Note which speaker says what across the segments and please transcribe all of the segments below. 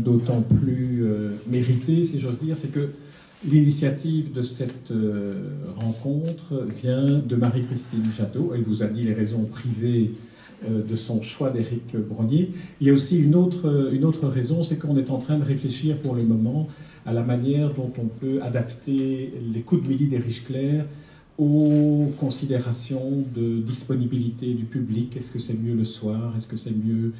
Speaker 1: d'autant plus méritée, si j'ose dire, c'est que l'initiative de cette rencontre vient de Marie-Christine Jadot. Elle vous a dit les raisons privées de son choix d'Éric Brognier. Il y a aussi une autre raison, c'est qu'on est en train de réfléchir pour le moment à la manière dont on peut adapter les coups de midi d'Éric Clerc aux considérations de disponibilité du public. Est-ce que c'est mieux le soir? Est-ce que c'est mieux,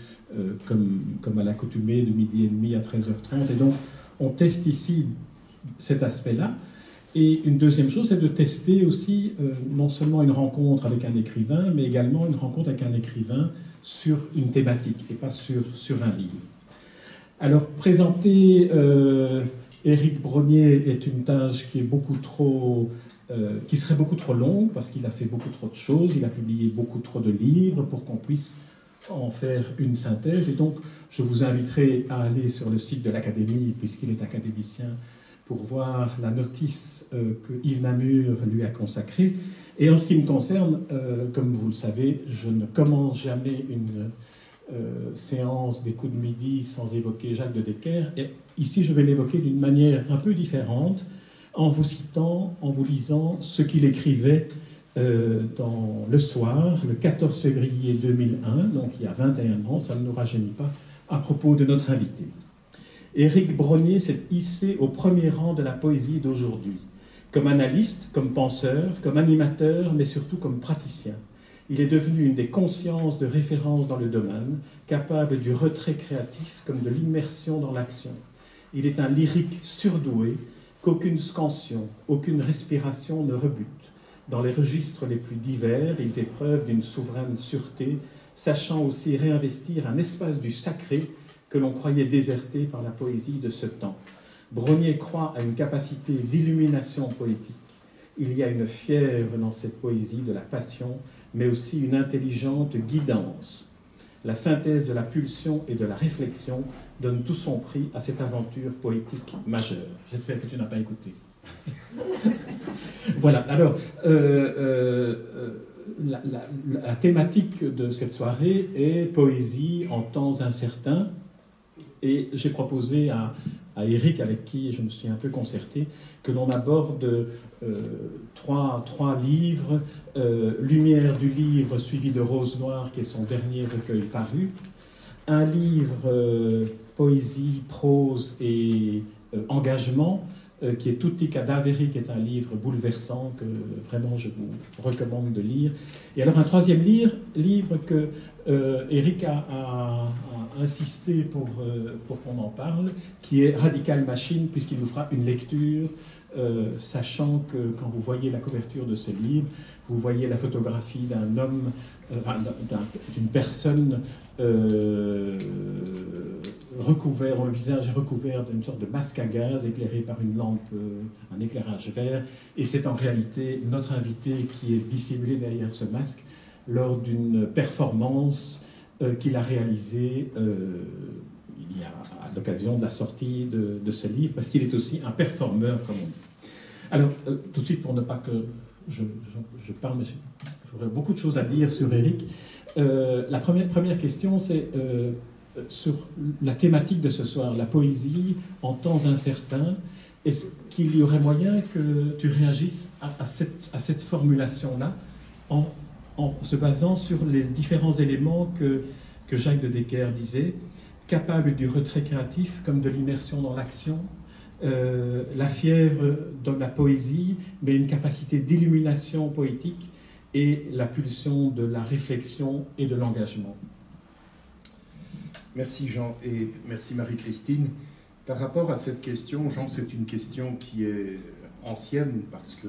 Speaker 1: comme à l'accoutumée, de midi et demi à 13h30? Et donc, on teste ici cet aspect-là. Et une deuxième chose, c'est de tester aussi non seulement une rencontre avec un écrivain, mais également une rencontre avec un écrivain sur une thématique et pas sur un livre. Alors, présenter Éric Brognier est une tâche qui est qui serait beaucoup trop longue parce qu'il a fait beaucoup trop de choses, il a publié beaucoup trop de livres pour qu'on puisse en faire une synthèse. Et donc, je vous inviterai à aller sur le site de l'Académie, puisqu'il est académicien, pour voir la notice que Yves Namur lui a consacrée. Et en ce qui me concerne, comme vous le savez, je ne commence jamais une séance des coups de midi sans évoquer Jacques de Decker. Et ici, je vais l'évoquer d'une manière un peu différente, en vous citant, en vous lisant ce qu'il écrivait dans Le Soir, le 14 février 2001, donc il y a 21 ans, ça ne nous rajeunit pas, à propos de notre invité. Éric Brognier s'est hissé au premier rang de la poésie d'aujourd'hui, comme analyste, comme penseur, comme animateur, mais surtout comme praticien. Il est devenu une des consciences de référence dans le domaine, capable du retrait créatif comme de l'immersion dans l'action. Il est un lyrique surdoué qu'aucune scansion, aucune respiration ne rebute. Dans les registres les plus divers, il fait preuve d'une souveraine sûreté, sachant aussi réinvestir un espace du sacré que l'on croyait déserté par la poésie de ce temps. Brognier croit à une capacité d'illumination poétique. Il y a une fièvre dans cette poésie de la passion, mais aussi une intelligente guidance. La synthèse de la pulsion et de la réflexion donne tout son prix à cette aventure poétique majeure. J'espère que tu n'as pas écouté. Voilà, alors, la thématique de cette soirée est poésie en temps incertain. Et j'ai proposé à Éric, avec qui je me suis un peu concerté, que l'on aborde trois livres. Lumière du livre, suivi de Rose Noire, qui est son dernier recueil paru. Un livre poésie, prose et engagement, qui est Tutti Cadaveri, qui est un livre bouleversant que vraiment je vous recommande de lire. Et alors un troisième livre que Éric a insisté pour qu'on en parle, qui est Radical Machine, puisqu'il nous fera une lecture, sachant que quand vous voyez la couverture de ce livre, vous voyez la photographie d'un homme, d'une personne recouvert, dont le visage est recouvert d'une sorte de masque à gaz éclairé par une lampe, un éclairage vert, et c'est en réalité notre invité qui est dissimulé derrière ce masque lors d'une performance qu'il a réalisée il y a à l'occasion de la sortie de ce livre, parce qu'il est aussi un performeur, comme on dit. Alors, tout de suite, pour ne pas que je parle, mais j'aurais beaucoup de choses à dire sur Éric. La première question, c'est sur la thématique de ce soir, la poésie en temps incertains. Est-ce qu'il y aurait moyen que tu réagisses à cette formulation-là en se basant sur les différents éléments que Jacques de Decker disait, capable du retrait créatif comme de l'immersion dans l'action, la fièvre de la poésie, mais une capacité d'illumination poétique et la pulsion de la réflexion et de l'engagement.
Speaker 2: Merci Jean et merci Marie-Christine. Par rapport à cette question, Jean, c'est une question qui est ancienne parce que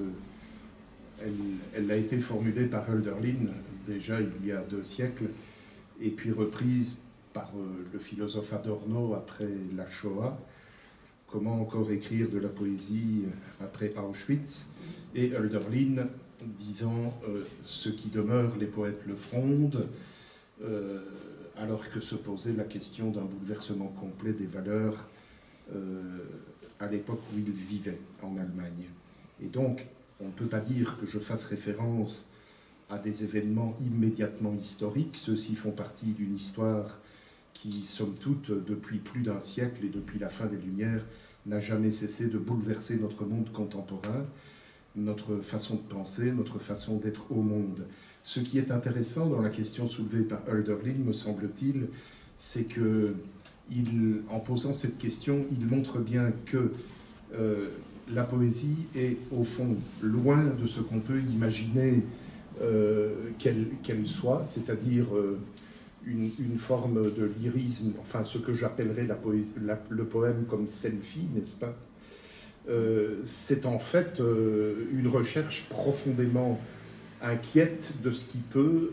Speaker 2: elle a été formulée par Hölderlin déjà il y a 2 siècles et puis reprise par le philosophe Adorno après la Shoah. Comment encore écrire de la poésie après Auschwitz? Et Hölderlin disant ce qui demeure, les poètes le frondent, alors que se posait la question d'un bouleversement complet des valeurs à l'époque où il vivait en Allemagne. Et donc, on ne peut pas dire que je fasse référence à des événements immédiatement historiques. Ceux-ci font partie d'une histoire qui, somme toute, depuis plus d'un siècle et depuis la fin des Lumières, n'a jamais cessé de bouleverser notre monde contemporain, notre façon de penser, notre façon d'être au monde. Ce qui est intéressant dans la question soulevée par Hölderlin, me semble-t-il, c'est que, en posant cette question, il montre bien que la poésie est, au fond, loin de ce qu'on peut imaginer qu'elle soit, c'est-à-dire une forme de lyrisme, enfin ce que j'appellerais le poème comme selfie, n'est-ce pas? C'est en fait une recherche profondément inquiète de ce qui peut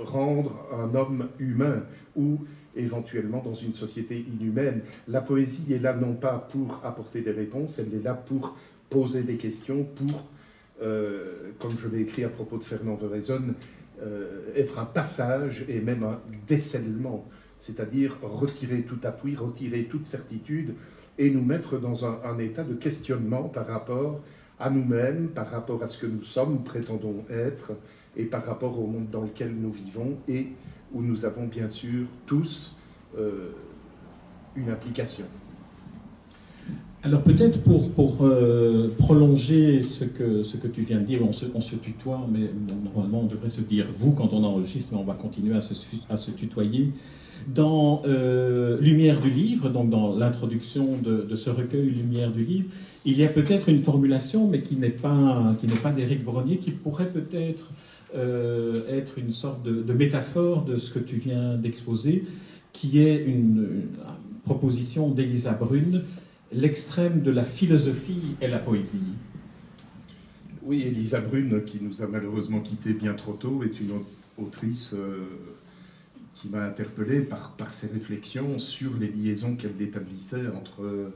Speaker 2: rendre un homme humain ou éventuellement dans une société inhumaine. La poésie est là non pas pour apporter des réponses, elle est là pour poser des questions, pour, comme je l'ai écrit à propos de Fernand Veraison, être un passage et même un décèlement, c'est-à-dire retirer tout appui, retirer toute certitude et nous mettre dans un état de questionnement par rapport à nous-mêmes, par rapport à ce que nous sommes, nous prétendons être, et par rapport au monde dans lequel nous vivons et où nous avons bien sûr tous une implication.
Speaker 1: Alors peut-être pour prolonger ce que tu viens de dire, on se tutoie, mais normalement on devrait se dire vous quand on enregistre, mais on va continuer à se tutoyer. Dans Lumière du livre, donc dans l'introduction de ce recueil Lumière du livre, il y a peut-être une formulation, mais qui n'est pas d'Éric Brognier, qui pourrait peut-être être une sorte de métaphore de ce que tu viens d'exposer, qui est une proposition d'Elisa Brune, l'extrême de la philosophie et la poésie.
Speaker 2: Oui, Elisa Brune, qui nous a malheureusement quittés bien trop tôt, est une autrice qui m'a interpellé par ses réflexions sur les liaisons qu'elle établissait entre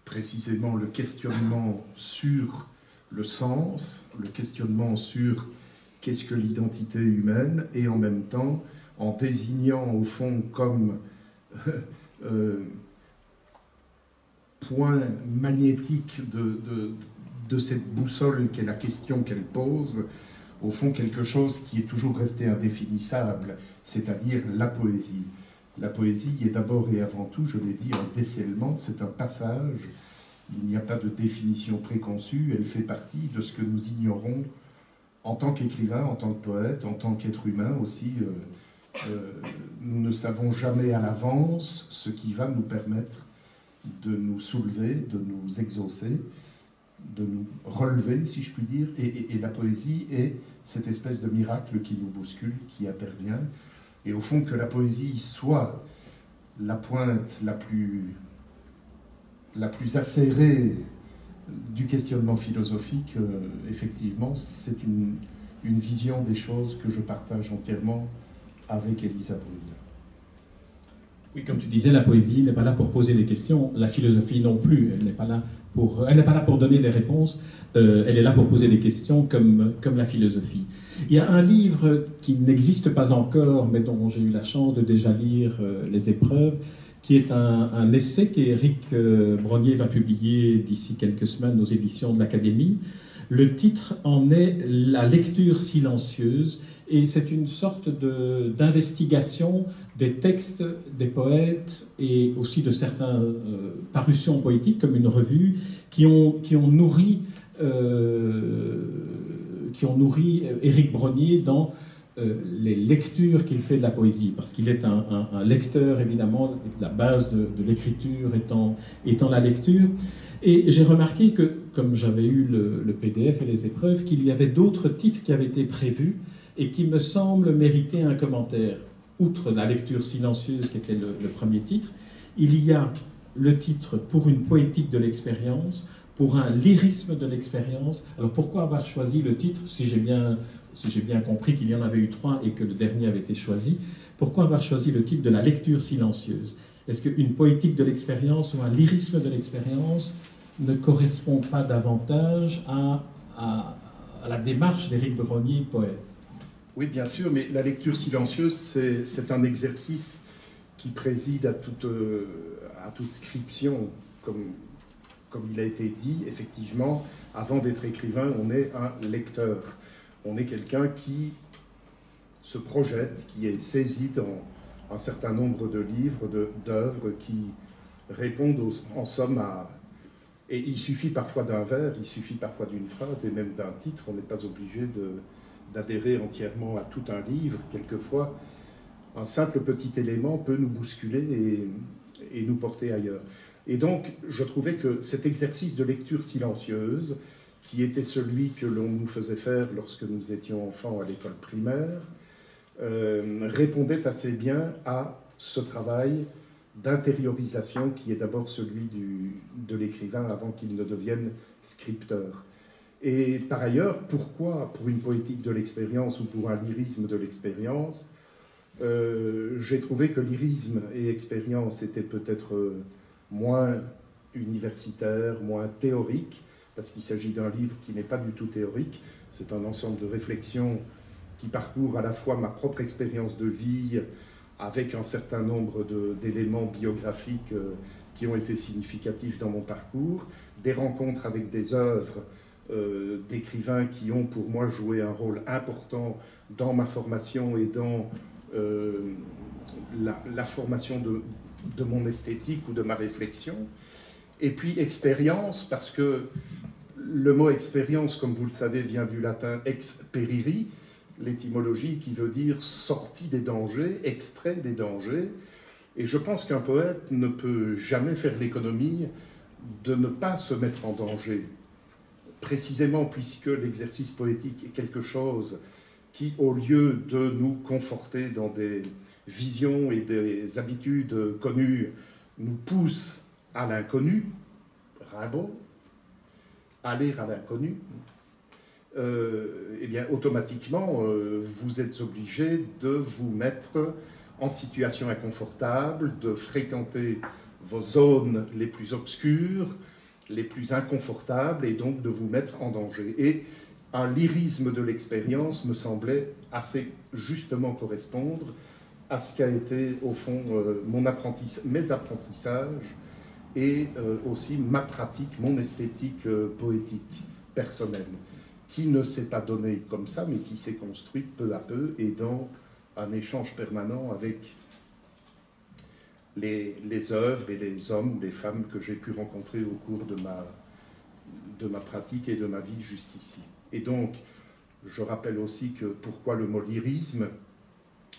Speaker 2: précisément le questionnement sur le sens, le questionnement sur qu'est-ce que l'identité humaine, et en même temps en désignant au fond comme point magnétique de cette boussole qu'est la question qu'elle pose, au fond quelque chose qui est toujours resté indéfinissable, c'est-à-dire la poésie. La poésie est d'abord et avant tout, je l'ai dit, un décèlement, c'est un passage, il n'y a pas de définition préconçue, elle fait partie de ce que nous ignorons en tant qu'écrivain, en tant que poète, en tant qu'être humain aussi. Nous ne savons jamais à l'avance ce qui va nous permettre de nous soulever, de nous exaucer, de nous relever, si je puis dire, et la poésie est cette espèce de miracle qui nous bouscule, qui intervient, et au fond que la poésie soit la pointe la plus acérée du questionnement philosophique, effectivement, c'est une vision des choses que je partage entièrement avec Elisa Brune.
Speaker 1: Oui, comme tu disais, la poésie n'est pas là pour poser des questions, la philosophie non plus, elle n'est pas là pour donner des réponses, elle est là pour poser des questions comme la philosophie. Il y a un livre qui n'existe pas encore, mais dont j'ai eu la chance de déjà lire les épreuves, qui est un essai qu'Éric Brognier va publier d'ici quelques semaines aux éditions de l'Académie. Le titre en est « La lecture silencieuse » et c'est une sorte d'investigation des textes des poètes et aussi de certaines parutions poétiques comme une revue qui ont nourri Éric Brognier dans les lectures qu'il fait de la poésie, parce qu'il est un lecteur, évidemment, la base de l'écriture étant la lecture. Et j'ai remarqué que, comme j'avais eu le PDF et les épreuves, qu'il y avait d'autres titres qui avaient été prévus et qui me semblent mériter un commentaire. Outre la lecture silencieuse, qui était le premier titre, il y a le titre « Pour une poétique de l'expérience », pour un lyrisme de l'expérience. Alors pourquoi avoir choisi le titre, si j'ai bien compris qu'il y en avait eu 3 et que le dernier avait été choisi, pourquoi avoir choisi le titre de la lecture silencieuse? Est-ce qu'une poétique de l'expérience ou un lyrisme de l'expérience ne correspond pas davantage à la démarche d'Éric Brognier, poète?
Speaker 2: Oui, bien sûr, mais la lecture silencieuse, c'est un exercice qui préside à toute scription, comme il a été dit, effectivement, avant d'être écrivain, on est un lecteur. On est quelqu'un qui se projette, qui est saisi un certain nombre de livres, d'œuvres qui répondent en somme à... Et il suffit parfois d'un vers, il suffit parfois d'une phrase et même d'un titre. On n'est pas obligé d'adhérer entièrement à tout un livre. Quelquefois, un simple petit élément peut nous bousculer et nous porter ailleurs. Et donc, je trouvais que cet exercice de lecture silencieuse, qui était celui que l'on nous faisait faire lorsque nous étions enfants à l'école primaire, répondait assez bien à ce travail d'intériorisation qui est d'abord celui de l'écrivain avant qu'il ne devienne scripteur. Et par ailleurs, pourquoi, pour une poétique de l'expérience ou pour un lyrisme de l'expérience, j'ai trouvé que lyrisme et expérience étaient peut-être moins universitaire, moins théorique, parce qu'il s'agit d'un livre qui n'est pas du tout théorique. C'est un ensemble de réflexions qui parcourt à la fois ma propre expérience de vie, avec un certain nombre d'éléments biographiques qui ont été significatifs dans mon parcours, des rencontres avec des œuvres d'écrivains qui ont pour moi joué un rôle important dans ma formation et dans la formation de mon esthétique ou de ma réflexion. Et puis expérience, parce que le mot expérience, comme vous le savez, vient du latin experiri, l'étymologie qui veut dire sortie des dangers, extrait des dangers. Et je pense qu'un poète ne peut jamais faire l'économie de ne pas se mettre en danger, précisément puisque l'exercice poétique est quelque chose qui, au lieu de nous conforter dans des visions et des habitudes connues, nous pousse à l'inconnu, Rimbaud, aller à l'inconnu, eh bien, automatiquement, vous êtes obligé de vous mettre en situation inconfortable, de fréquenter vos zones les plus obscures, les plus inconfortables, et donc de vous mettre en danger. Et un lyrisme de l'expérience me semblait assez justement correspondre à ce qu'a été, au fond, mes apprentissages et aussi ma pratique, mon esthétique poétique personnelle, qui ne s'est pas donnée comme ça, mais qui s'est construite peu à peu et dans un échange permanent avec les œuvres et les hommes ou les femmes que j'ai pu rencontrer au cours de ma pratique et de ma vie jusqu'ici. Et donc, je rappelle aussi que pourquoi le mot lyrisme,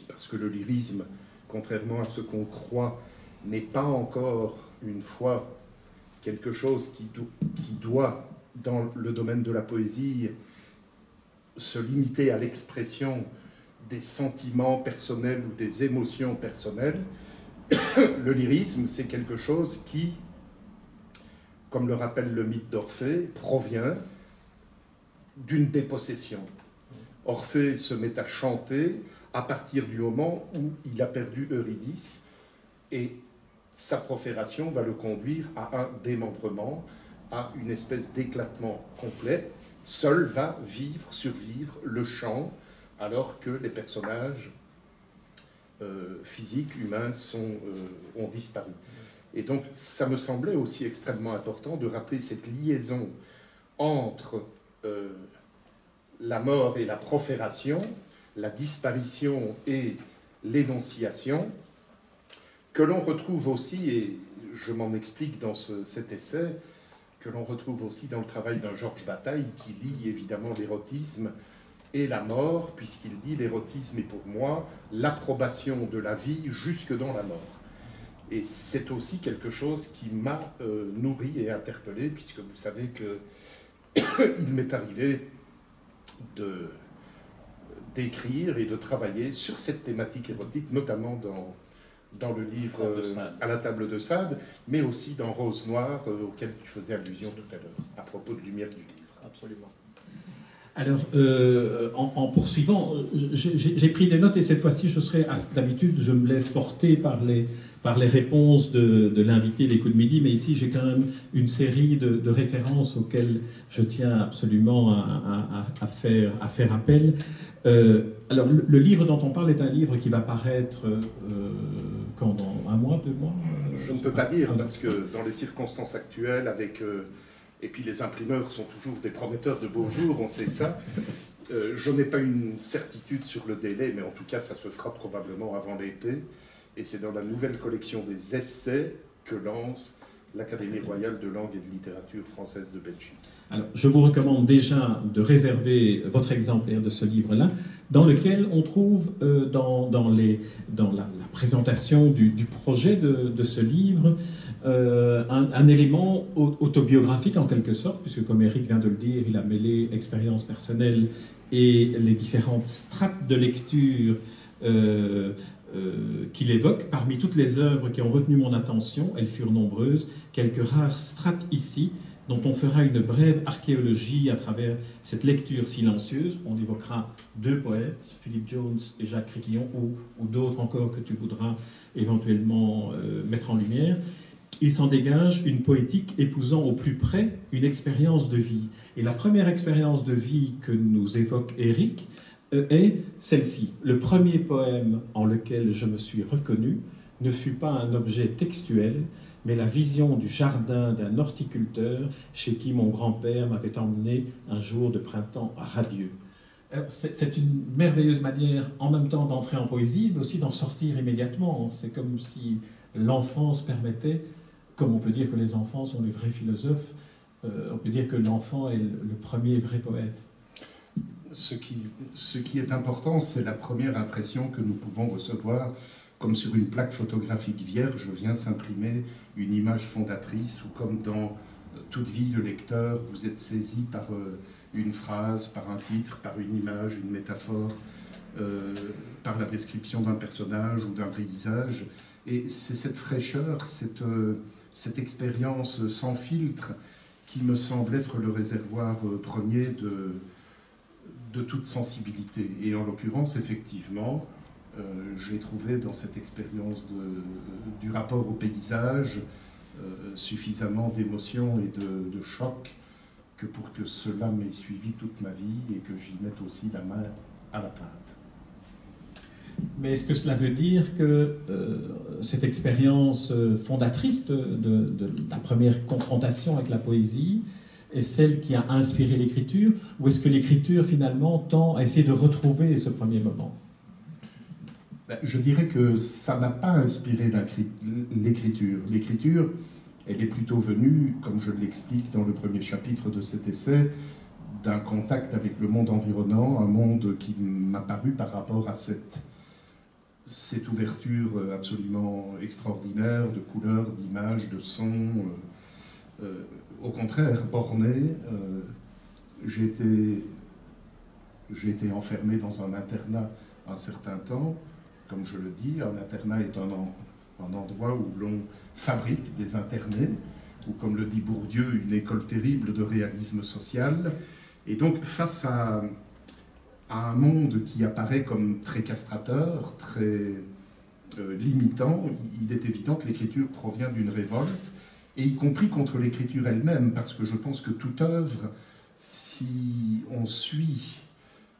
Speaker 2: parce que le lyrisme, contrairement à ce qu'on croit, n'est pas encore une fois quelque chose qui doit, dans le domaine de la poésie, se limiter à l'expression des sentiments personnels ou des émotions personnelles. Le lyrisme, c'est quelque chose qui, comme le rappelle le mythe d'Orphée, provient d'une dépossession. Orphée se met à chanter à partir du moment où il a perdu Eurydice, et sa profération va le conduire à un démembrement, à une espèce d'éclatement complet. Seul va survivre le chant, alors que les personnages physiques, humains, ont disparu. Et donc, ça me semblait aussi extrêmement important de rappeler cette liaison entre la mort et la profération, la disparition et l'énonciation, que l'on retrouve aussi, et je m'en explique dans cet essai, que l'on retrouve aussi dans le travail d'un Georges Bataille, qui lie évidemment l'érotisme et la mort, puisqu'il dit « l'érotisme est pour moi l'approbation de la vie jusque dans la mort ». Et c'est aussi quelque chose qui m'a nourri et interpellé, puisque vous savez qu'il m'est arrivé d'écrire et de travailler sur cette thématique érotique, notamment dans le livre À la table de Sade, mais aussi dans Rose Noire, auquel tu faisais allusion tout à l'heure, à propos de Lumière du livre.
Speaker 3: Absolument.
Speaker 1: Alors, en poursuivant, j'ai pris des notes et cette fois-ci, d'habitude, je me laisse porter par les réponses de l'invité des coups de midi, mais ici, j'ai quand même une série de références auxquelles je tiens absolument à faire appel. Alors, le livre dont on parle est un livre qui va paraître quand, dans 1 mois, 2 mois
Speaker 2: Je ne peux pas dire, parce que dans les circonstances actuelles, et puis les imprimeurs sont toujours des prometteurs de beaux jours, on sait ça. Je n'ai pas une certitude sur le délai, mais en tout cas, ça se fera probablement avant l'été. Et c'est dans la nouvelle collection des essais que lance l'Académie royale de langue et de littérature française de Belgique.
Speaker 1: Alors, je vous recommande déjà de réserver votre exemplaire de ce livre-là, dans lequel on trouve, dans la présentation du projet de ce livre, un élément autobiographique en quelque sorte, puisque comme Eric vient de le dire, il a mêlé expérience personnelle et les différentes strates de lecture qu'il évoque. Parmi toutes les œuvres qui ont retenu mon attention, elles furent nombreuses, quelques rares strates ici, dont on fera une brève archéologie à travers cette lecture silencieuse. On évoquera deux poètes, Philip Jones et Jacques Riquillon, ou d'autres encore que tu voudras éventuellement mettre en lumière. Il s'en dégage une poétique épousant au plus près une expérience de vie. Et la première expérience de vie que nous évoque Éric est celle-ci. Le premier poème en lequel je me suis reconnu ne fut pas un objet textuel, mais la vision du jardin d'un horticulteur chez qui mon grand-père m'avait emmené un jour de printemps radieux. C'est une merveilleuse manière en même temps d'entrer en poésie, mais aussi d'en sortir immédiatement. C'est comme si l'enfance permettait, comme on peut dire que les enfants sont les vrais philosophes, on peut dire que l'enfant est le premier vrai poète.
Speaker 2: Ce qui est important, c'est la première impression que nous pouvons recevoir. Comme sur une plaque photographique vierge vient s'imprimer une image fondatrice, ou comme dans toute vie de lecteur, vous êtes saisi par une phrase, par un titre, par une image, une métaphore, par la description d'un personnage ou d'un paysage. Et c'est cette fraîcheur, cette expérience sans filtre qui me semble être le réservoir premier de toute sensibilité. Et en l'occurrence, effectivement, j'ai trouvé dans cette expérience du rapport au paysage suffisamment d'émotions et de chocs que pour que cela m'ait suivi toute ma vie et que j'y mette aussi la main à la pâte.
Speaker 1: Mais est-ce que cela veut dire que cette expérience fondatrice de la première confrontation avec la poésie est celle qui a inspiré l'écriture, ou est-ce que l'écriture finalement tend à essayer de retrouver ce premier moment ?
Speaker 2: Je dirais que ça n'a pas inspiré l'écriture. L'écriture, elle est plutôt venue, comme je l'explique dans le premier chapitre de cet essai, d'un contact avec le monde environnant, un monde qui m'a paru par rapport à cette ouverture absolument extraordinaire de couleurs, d'images, de sons. Au contraire, borné, j'ai été enfermé dans un internat un certain temps. Comme je le dis, un internat est un endroit où l'on fabrique des internés, ou comme le dit Bourdieu, une école terrible de réalisme social. Et donc, face à un monde qui apparaît comme très castrateur, très limitant, il est évident que l'écriture provient d'une révolte, et y compris contre l'écriture elle-même, parce que je pense que toute œuvre, si on suit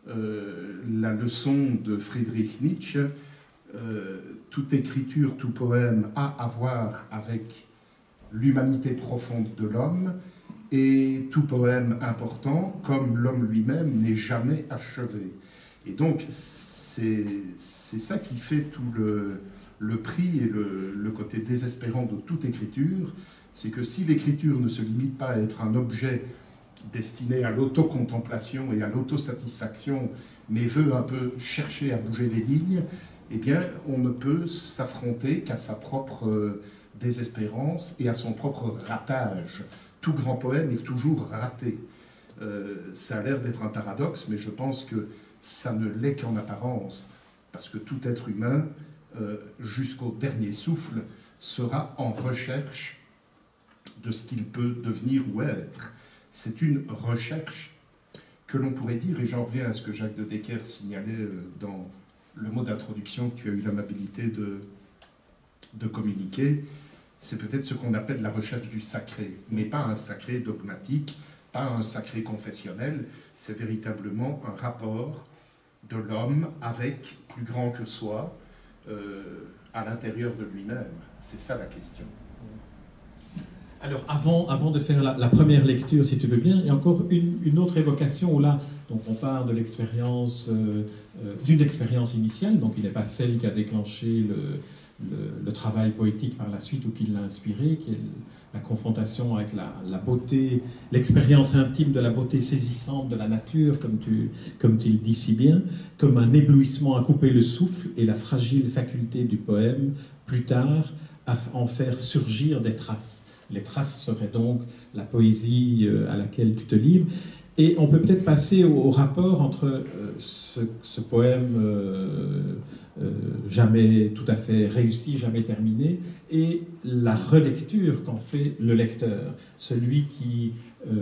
Speaker 2: la leçon de Friedrich Nietzsche, toute écriture, tout poème a à voir avec l'humanité profonde de l'homme, et tout poème important, comme l'homme lui-même, n'est jamais achevé. Et donc, c'est ça qui fait tout le prix et le côté désespérant de toute écriture, c'est que si l'écriture ne se limite pas à être un objet destiné à l'autocontemplation et à l'autosatisfaction, mais veut un peu chercher à bouger les lignes, eh bien, on ne peut s'affronter qu'à sa propre désespérance et à son propre ratage. Tout grand poème est toujours raté. Ça a l'air d'être un paradoxe, mais je pense que ça ne l'est qu'en apparence, parce que tout être humain, jusqu'au dernier souffle, sera en recherche de ce qu'il peut devenir ou être. C'est une recherche que l'on pourrait dire, et j'en reviens à ce que Jacques de Decker signalait dans le mot d'introduction que tu as eu l'amabilité de communiquer, c'est peut-être ce qu'on appelle la recherche du sacré, mais pas un sacré dogmatique, pas un sacré confessionnel, c'est véritablement un rapport de l'homme avec plus grand que soi, à l'intérieur de lui-même. C'est ça la question.
Speaker 1: Alors, avant de faire la première lecture, si tu veux bien, il y a encore une autre évocation où là, donc on part de l'expérience, d'une expérience initiale, donc il n'est pas celle qui a déclenché le travail poétique par la suite ou qui l'a inspiré, qui est la confrontation avec la beauté, l'expérience intime de la beauté saisissante de la nature, comme tu le dis si bien, comme un éblouissement à couper le souffle et la fragile faculté du poème, plus tard, à en faire surgir des traces. Les traces seraient donc la poésie à laquelle tu te livres. Et on peut peut-être passer au rapport entre ce poème jamais tout à fait réussi, jamais terminé, et la relecture qu'en fait le lecteur, celui qui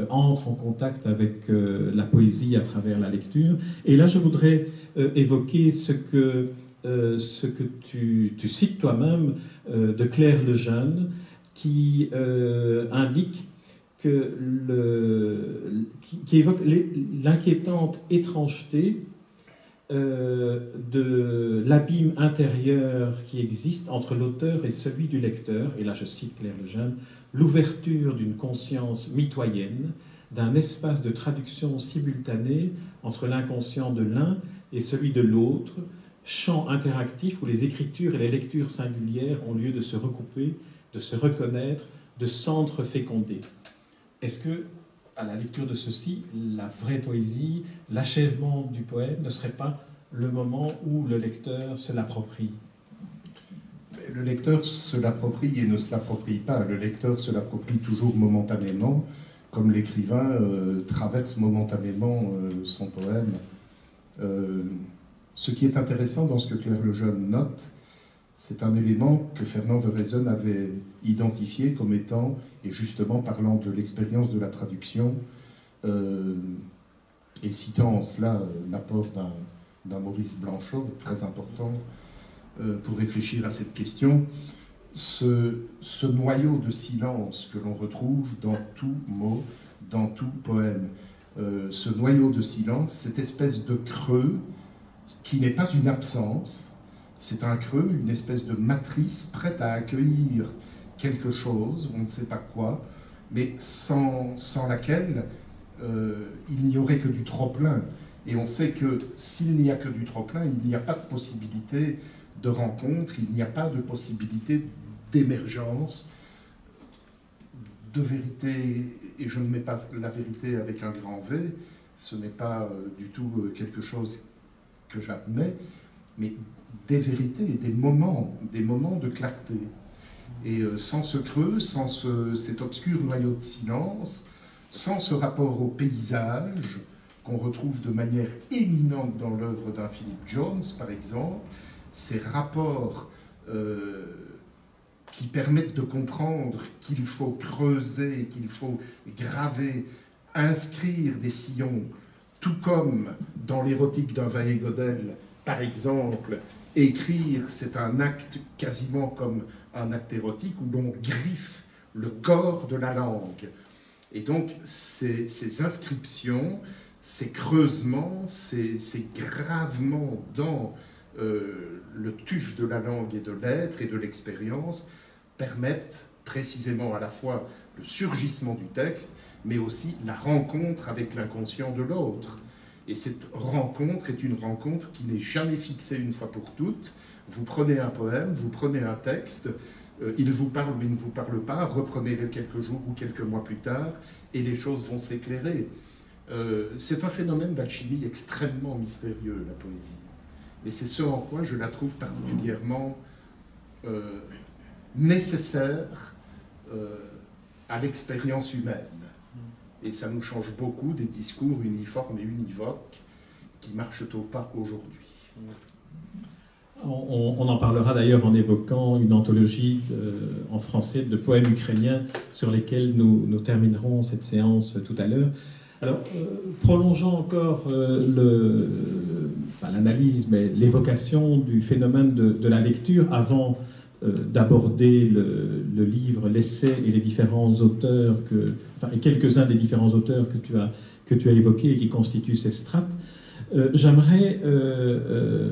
Speaker 1: entre en contact avec la poésie à travers la lecture. Et là, je voudrais évoquer ce que tu cites toi-même de Claire Lejeune, qui indique qui évoque l'inquiétante étrangeté de l'abîme intérieur qui existe entre l'auteur et celui du lecteur, et là je cite Claire Lejeune, l'ouverture d'une conscience mitoyenne, d'un espace de traduction simultanée entre l'inconscient de l'un et celui de l'autre, champ interactif où les écritures et les lectures singulières ont lieu de se recouper, de se reconnaître, de s'entre-féconder. Est-ce que, à la lecture de ceci, la vraie poésie, l'achèvement du poème ne serait pas le moment où le lecteur se l'approprie?
Speaker 2: Le lecteur se l'approprie et ne se l'approprie pas. Le lecteur se l'approprie toujours momentanément, comme l'écrivain traverse momentanément son poème. Ce qui est intéressant dans ce que Claire Lejeune note, c'est un élément que Fernand Veraison avait identifié comme étant, et justement parlant de l'expérience de la traduction, et citant en cela l'apport d'un Maurice Blanchot, très important pour réfléchir à cette question, ce noyau de silence que l'on retrouve dans tout mot, dans tout poème. Ce noyau de silence, cette espèce de creux qui n'est pas une absence, c'est un creux, une espèce de matrice prête à accueillir quelque chose, on ne sait pas quoi, mais sans laquelle il n'y aurait que du trop-plein. Et on sait que s'il n'y a que du trop-plein, il n'y a pas de possibilité de rencontre, il n'y a pas de possibilité d'émergence, de vérité, et je ne mets pas la vérité avec un grand V, ce n'est pas du tout quelque chose que j'admets, mais des vérités, des moments de clarté. Et sans ce creux, sans cet obscur noyau de silence, sans ce rapport au paysage qu'on retrouve de manière éminente dans l'œuvre d'un Philip Jones, par exemple, ces rapports qui permettent de comprendre qu'il faut creuser, qu'il faut graver, inscrire des sillons, tout comme dans l'érotique d'un Vaillet-Godel, par exemple, écrire, c'est un acte quasiment comme un acte érotique où l'on griffe le corps de la langue. Et donc, ces inscriptions, ces creusements, ces gravements dans le tuf de la langue et de l'être et de l'expérience permettent précisément à la fois le surgissement du texte, mais aussi la rencontre avec l'inconscient de l'autre. Et cette rencontre est une rencontre qui n'est jamais fixée une fois pour toutes. Vous prenez un poème, vous prenez un texte, il vous parle ou il ne vous parle pas, reprenez-le quelques jours ou quelques mois plus tard, et les choses vont s'éclairer. C'est un phénomène d'alchimie extrêmement mystérieux, la poésie. Mais c'est ce en quoi je la trouve particulièrement nécessaire à l'expérience humaine. Et ça nous change beaucoup des discours uniformes et univoques qui marchent au pas aujourd'hui.
Speaker 1: On en parlera d'ailleurs en évoquant une anthologie en français de poèmes ukrainiens sur lesquels nous terminerons cette séance tout à l'heure. Alors, prolongeons encore l'analyse, mais l'évocation du phénomène de la lecture avant d'aborder le livre, l'essai et les différents auteurs, et quelques-uns des différents auteurs que tu as évoqués et qui constituent ces strates. J'aimerais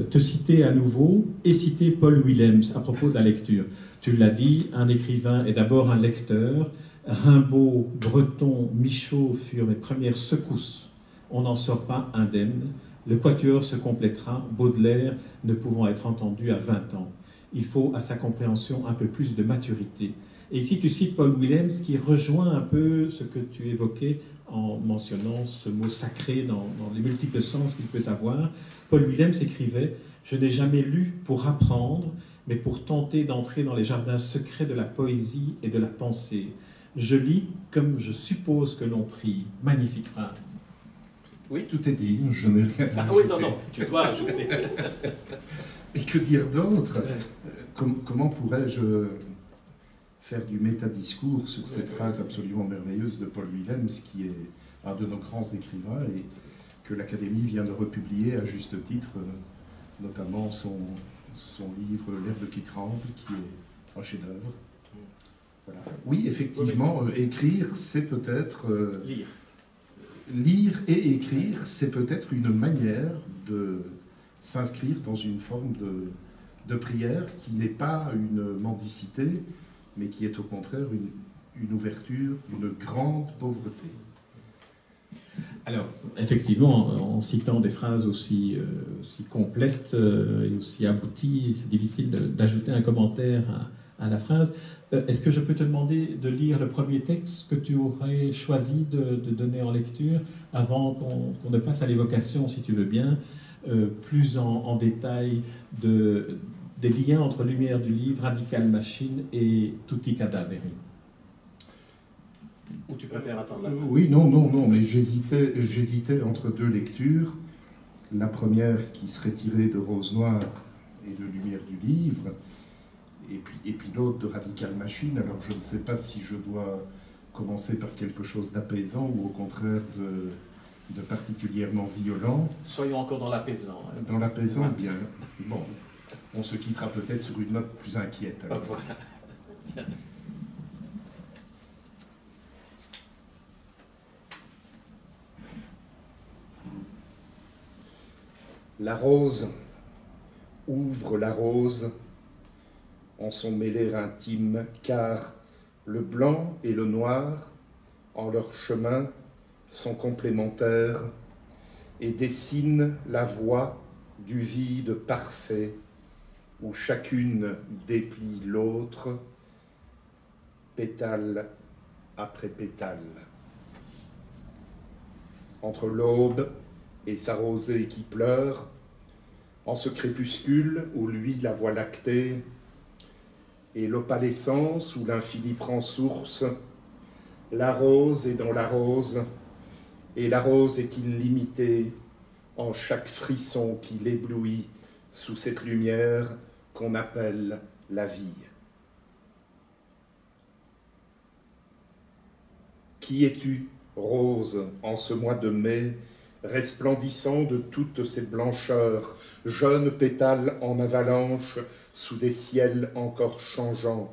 Speaker 1: te citer à nouveau et citer Paul Willems à propos de la lecture. Tu l'as dit, un écrivain est d'abord un lecteur. Rimbaud, Breton, Michaud furent mes premières secousses. On n'en sort pas indemne. Le quatuor se complétera, Baudelaire ne pouvant être entendu à 20 ans. il faut à sa compréhension un peu plus de maturité. Et ici, tu cites Paul Willems, qui rejoint un peu ce que tu évoquais en mentionnant ce mot sacré dans les multiples sens qu'il peut avoir. Paul Willems écrivait « Je n'ai jamais lu pour apprendre, mais pour tenter d'entrer dans les jardins secrets de la poésie et de la pensée. Je lis comme je suppose que l'on prie. » Magnifique phrase.
Speaker 2: Oui, tout est dit, je n'ai rien à
Speaker 1: ajouter. Oui, non, tu dois ajouter.
Speaker 2: Et que dire d'autre? Comment pourrais-je faire du métadiscours sur cette phrase absolument merveilleuse de Paul Willems, qui est un de nos grands écrivains et que l'Académie vient de republier à juste titre, notamment son livre « L'herbe qui tremble », qui est un chef-d'œuvre. Voilà. Oui, effectivement, écrire, c'est peut-être... Lire et écrire, c'est peut-être une manière de s'inscrire dans une forme de prière qui n'est pas une mendicité, mais qui est au contraire une ouverture, une grande pauvreté.
Speaker 1: Alors, effectivement, en citant des phrases aussi complètes et aussi abouties, c'est difficile d'ajouter un commentaire à la phrase. Est-ce que je peux te demander de lire le premier texte que tu aurais choisi de donner en lecture avant qu'on ne passe à l'évocation, si tu veux bien, plus en détail des liens entre Lumière du Livre, Radical Machine et Tutti Cadaveri? Ou tu préfères attendre la fin?
Speaker 2: Oui, non, mais j'hésitais entre deux lectures. La première qui serait tirée de Rose Noire et de Lumière du Livre, et puis l'autre de Radical Machine. Alors je ne sais pas si je dois commencer par quelque chose d'apaisant ou au contraire de particulièrement violent.
Speaker 1: Soyons encore dans l'apaisant.
Speaker 2: Dans l'apaisant, bien. Bon, on se quittera peut-être sur une note plus inquiète. Alors.
Speaker 1: Voilà.
Speaker 2: La rose ouvre la rose en son mêlé intime, car le blanc et le noir, en leur chemin, sont complémentaires et dessinent la voie du vide parfait où chacune déplie l'autre, pétale après pétale. Entre l'aube et sa rosée qui pleure, en ce crépuscule où luit la voie lactée, et l'opalescence où l'infini prend source, la rose est dans la rose, et la rose est illimitée en chaque frisson qui l'éblouit sous cette lumière qu'on appelle la vie. Qui es-tu, rose, en ce mois de mai, resplendissant de toutes ces blancheurs, jeune pétale en avalanche sous des ciels encore changeants,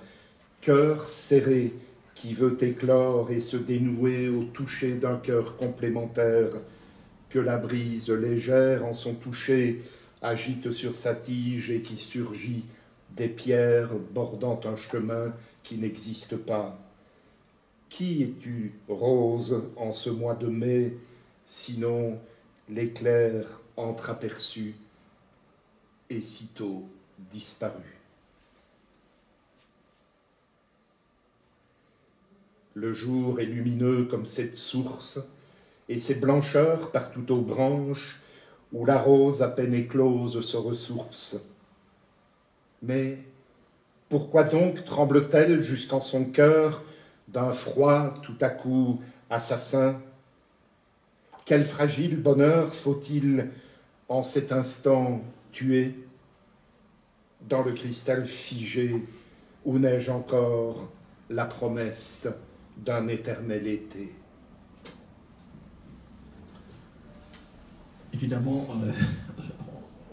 Speaker 2: cœur serré qui veut éclore et se dénouer au toucher d'un cœur complémentaire, que la brise légère en son toucher agite sur sa tige et qui surgit des pierres bordant un chemin qui n'existe pas. Qui es-tu, rose, en ce mois de mai, sinon l'éclair entreaperçu et sitôt disparu. Le jour est lumineux comme cette source, et ses blancheurs partout aux branches, où la rose à peine éclose se ressource. Mais pourquoi donc tremble-t-elle jusqu'en son cœur d'un froid tout à coup assassin? Quel fragile bonheur faut-il en cet instant tuer? Dans le cristal figé, où neige encore la promesse d'un éternel été.
Speaker 1: Évidemment,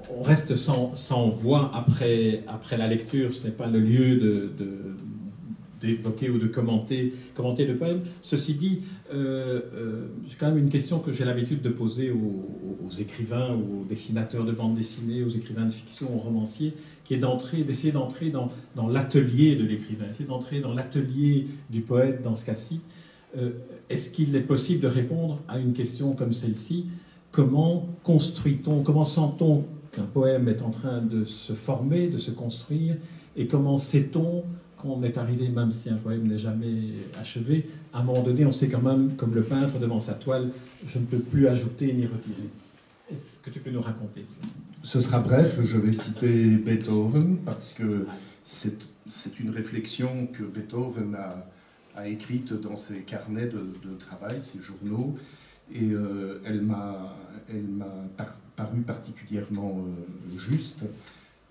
Speaker 1: on reste sans voix après la lecture. Ce n'est pas le lieu d'évoquer ou de commenter le poème. Ceci dit, j'ai quand même une question que j'ai l'habitude de poser aux écrivains, aux dessinateurs de bande dessinée, aux écrivains de fiction, aux romanciers, qui est d'essayer d'entrer dans l'atelier de l'écrivain, essayer d'entrer dans l'atelier du poète dans ce cas-ci. Est-ce qu'il est possible de répondre à une question comme celle-ci? Comment construit-on, comment sent-on qu'un poème est en train de se former, de se construire, et comment sait-on qu'on est arrivé, même si un poème n'est jamais achevé, à un moment donné, on sait quand même, comme le peintre devant sa toile, je ne peux plus ajouter ni retirer. Est-ce que tu peux nous raconter ça?
Speaker 2: Ce sera bref, je vais citer Beethoven, parce que c'est une réflexion que Beethoven a écrite dans ses carnets de travail, ses journaux, et elle m'a paru particulièrement juste.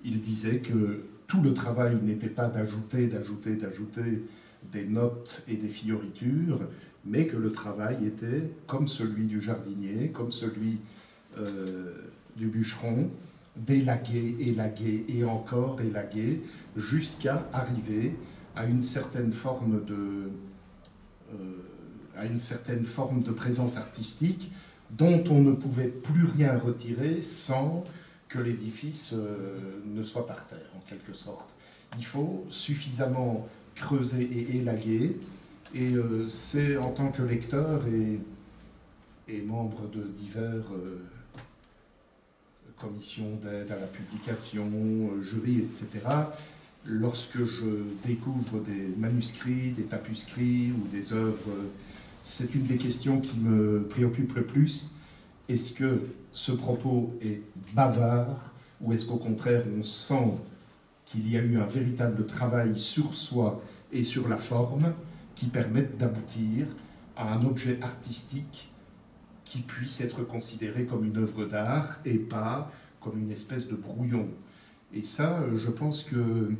Speaker 2: Il disait que tout le travail n'était pas d'ajouter des notes et des fioritures, mais que le travail était comme celui du jardinier, comme celui du bûcheron, d'élaguer, élaguer et encore élaguer, jusqu'à arriver à une certaine forme de présence artistique dont on ne pouvait plus rien retirer sans que l'édifice ne soit par terre, en quelque sorte. Il faut suffisamment creuser et élaguer, et c'est en tant que lecteur et membre de divers commissions d'aide à la publication, jury, etc., lorsque je découvre des manuscrits, des tapuscrits ou des œuvres, c'est une des questions qui me préoccupe le plus. Est-ce que ce propos est bavard, ou est-ce qu'au contraire on sent qu'il y a eu un véritable travail sur soi et sur la forme qui permettent d'aboutir à un objet artistique qui puisse être considéré comme une œuvre d'art et pas comme une espèce de brouillon. Et ça, je pense que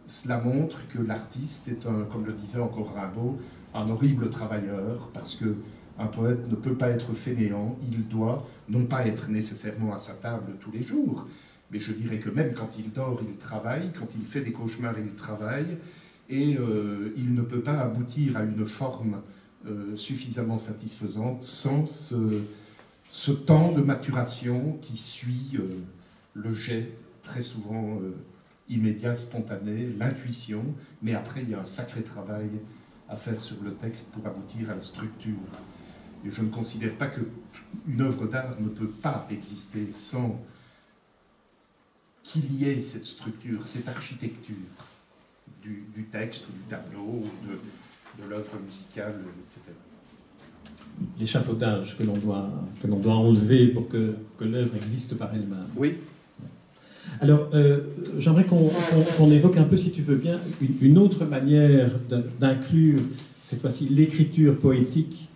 Speaker 2: cela montre que l'artiste est, comme le disait encore Rimbaud, un horrible travailleur, parce qu'un poète ne peut pas être fainéant, il doit non pas être nécessairement à sa table tous les jours, mais je dirais que même quand il dort, il travaille, quand il fait des cauchemars, il travaille, et il ne peut pas aboutir à une forme suffisamment satisfaisante sans ce temps de maturation qui suit le jet, très souvent immédiat, spontané, l'intuition, mais après il y a un sacré travail à faire sur le texte pour aboutir à la structure. Et je ne considère pas qu'une œuvre d'art ne peut pas exister sans qu'il y ait cette structure, cette architecture du texte, ou du tableau, ou de l'œuvre musicale, etc.
Speaker 1: L'échafaudage que l'on doit enlever pour que l'œuvre existe par elle-même.
Speaker 2: Oui.
Speaker 1: Alors, j'aimerais qu'on évoque un peu, si tu veux bien, une autre manière d'inclure, cette fois-ci, l'écriture poétique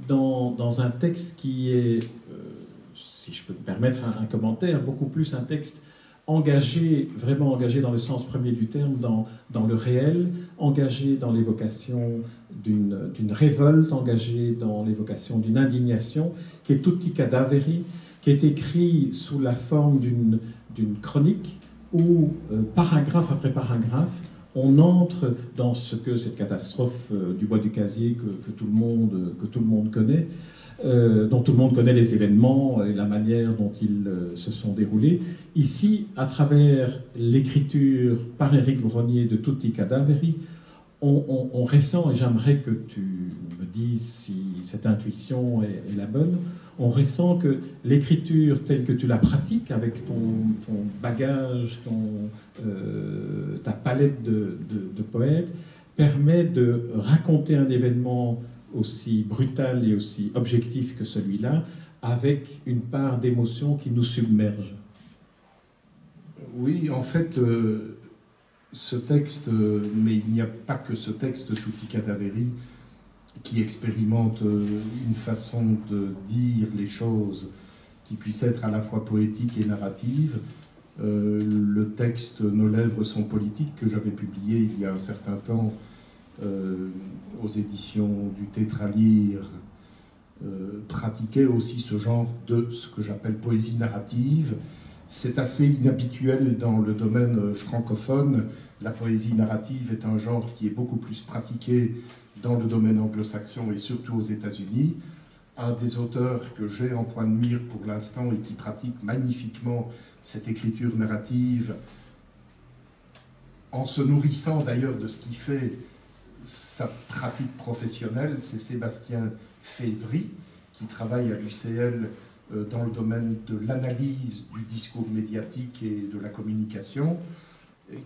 Speaker 1: dans un texte qui est, si je peux me permettre un commentaire, beaucoup plus un texte engagé, vraiment engagé dans le sens premier du terme, dans le réel, engagé dans l'évocation d'une révolte, engagé dans l'évocation d'une indignation, qui est tutti cadaveri, qui est écrit sous la forme d'une chronique où, paragraphe après paragraphe, on entre dans ce que cette catastrophe du bois du casier que tout le monde connaît, dont tout le monde connaît les événements et la manière dont ils se sont déroulés. Ici, à travers l'écriture par Éric Brognier de Tutti Cadaveri, on ressent, et j'aimerais que tu me dises si cette intuition est la bonne, on ressent que l'écriture telle que tu la pratiques avec ton bagage, ta palette de poètes, permet de raconter un événement aussi brutal et aussi objectif que celui-là, avec une part d'émotion qui nous submerge.
Speaker 2: Oui, en fait, ce texte, mais il n'y a pas que ce texte, Tutti Cadaveri, qui expérimente une façon de dire les choses qui puisse être à la fois poétique et narrative. Le texte Nos lèvres sont politiques, que j'avais publié il y a un certain temps aux éditions du Tétralire, pratiquait aussi ce genre de ce que j'appelle poésie narrative. C'est assez inhabituel dans le domaine francophone. La poésie narrative est un genre qui est beaucoup plus pratiqué dans le domaine anglo-saxon et surtout aux États-Unis. Un des auteurs que j'ai en point de mire pour l'instant et qui pratique magnifiquement cette écriture narrative, en se nourrissant d'ailleurs de ce qui fait sa pratique professionnelle, c'est Sébastien Févry, qui travaille à l'UCL dans le domaine de l'analyse du discours médiatique et de la communication,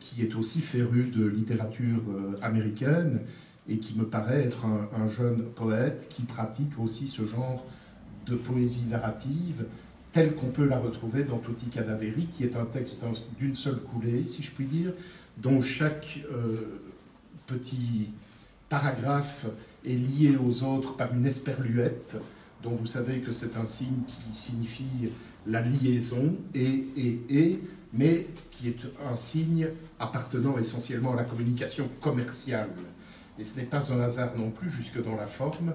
Speaker 2: qui est aussi féru de littérature américaine et qui me paraît être un jeune poète qui pratique aussi ce genre de poésie narrative telle qu'on peut la retrouver dans Tutti Cadaveri, qui est un texte d'une seule coulée, si je puis dire, dont chaque petit paragraphe est lié aux autres par une esperluette, dont vous savez que c'est un signe qui signifie la liaison, mais qui est un signe appartenant essentiellement à la communication commerciale. Et ce n'est pas un hasard non plus, jusque dans la forme,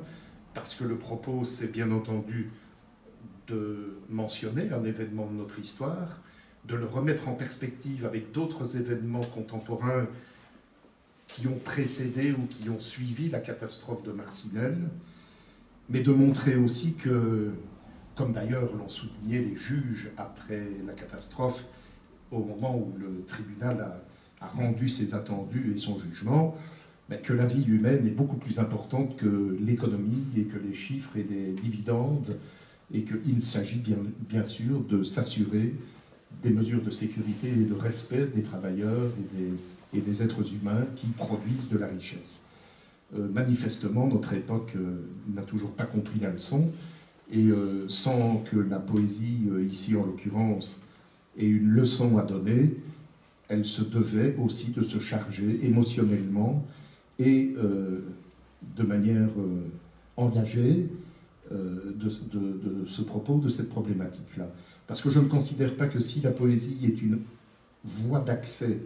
Speaker 2: parce que le propos, c'est bien entendu de mentionner un événement de notre histoire, de le remettre en perspective avec d'autres événements contemporains qui ont précédé ou qui ont suivi la catastrophe de Marcinelle, mais de montrer aussi que, comme d'ailleurs l'ont souligné les juges après la catastrophe, au moment où le tribunal a rendu ses attendus et son jugement, que la vie humaine est beaucoup plus importante que l'économie et que les chiffres et les dividendes, et qu'il s'agit bien sûr de s'assurer des mesures de sécurité et de respect des travailleurs et des êtres humains qui produisent de la richesse. Manifestement, notre époque n'a toujours pas compris la leçon, et sans que la poésie, ici en l'occurrence, ait une leçon à donner, elle se devait aussi de se charger émotionnellement et de manière engagée de ce propos, de cette problématique-là. Parce que je ne considère pas que si la poésie est une voie d'accès,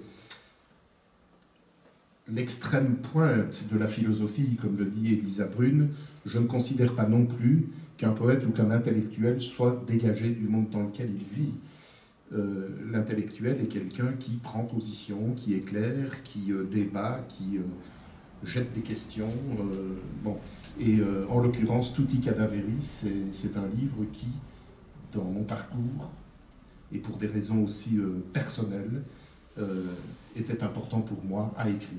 Speaker 2: l'extrême pointe de la philosophie, comme le dit Elisa Brune, je ne considère pas non plus qu'un poète ou qu'un intellectuel soit dégagé du monde dans lequel il vit. L'intellectuel est quelqu'un qui prend position, qui éclaire, qui débat, qui jette des questions. Et en l'occurrence, Tutti Cadaveri, c'est un livre qui, dans mon parcours, et pour des raisons aussi personnelles, était important pour moi à écrire.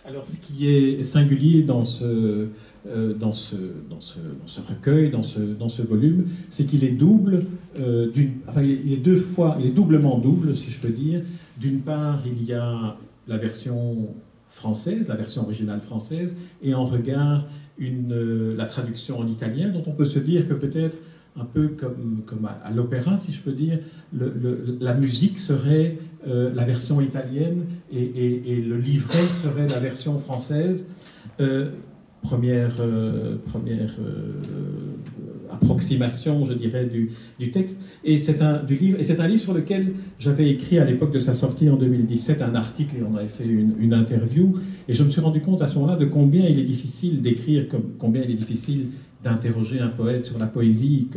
Speaker 1: Alors, ce qui est singulier dans ce recueil, dans ce volume, c'est qu'il est double, il est doublement double, si je peux dire. D'une part, il y a la version française, la version originale française, et en regard la traduction en italien, dont on peut se dire que peut-être un peu comme à l'opéra, si je peux dire, la musique serait la version italienne et le livret serait la version française. Première approximation, je dirais, du texte. Et c'est un livre sur lequel j'avais écrit à l'époque de sa sortie en 2017 un article et on avait fait une interview. Et je me suis rendu compte à ce moment-là de combien il est difficile d'écrire, combien il est difficile d'interroger un poète sur la poésie.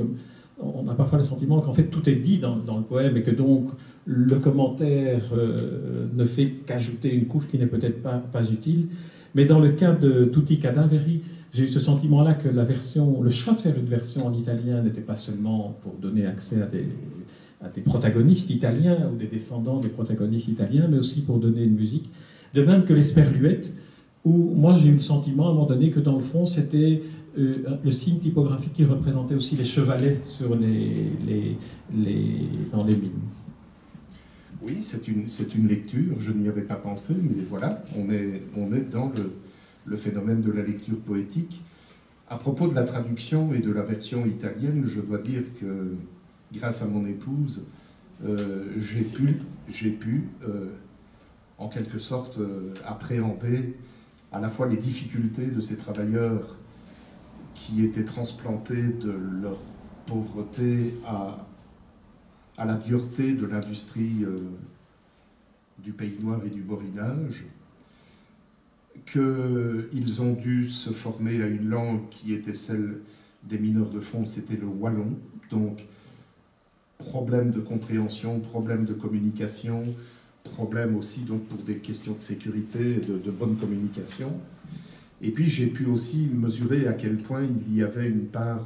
Speaker 1: On a parfois le sentiment qu'en fait tout est dit dans le poème et que donc le commentaire ne fait qu'ajouter une couche qui n'est peut-être pas utile. Mais dans le cas de Tutti Cadaveri, j'ai eu ce sentiment-là que le choix de faire une version en italien n'était pas seulement pour donner accès à des protagonistes italiens ou des descendants des protagonistes italiens, mais aussi pour donner une musique. De même que l'Esperluette, où moi j'ai eu le sentiment à un moment donné que dans le fond c'était le signe typographique qui représentait aussi les chevalets sur dans les mines.
Speaker 2: Oui, c'est une lecture, je n'y avais pas pensé, mais voilà, on est dans le phénomène de la lecture poétique. À propos de la traduction et de la version italienne, je dois dire que, grâce à mon épouse, j'ai pu en quelque sorte, appréhender à la fois les difficultés de ces travailleurs qui étaient transplantés de leur pauvreté à la dureté de l'industrie du pays noir et du borinage, qu'ils ont dû se former à une langue qui était celle des mineurs de fond, c'était le wallon, donc problème de compréhension, problème de communication, problème aussi donc pour des questions de sécurité, de bonne communication. Et puis j'ai pu aussi mesurer à quel point il y avait une part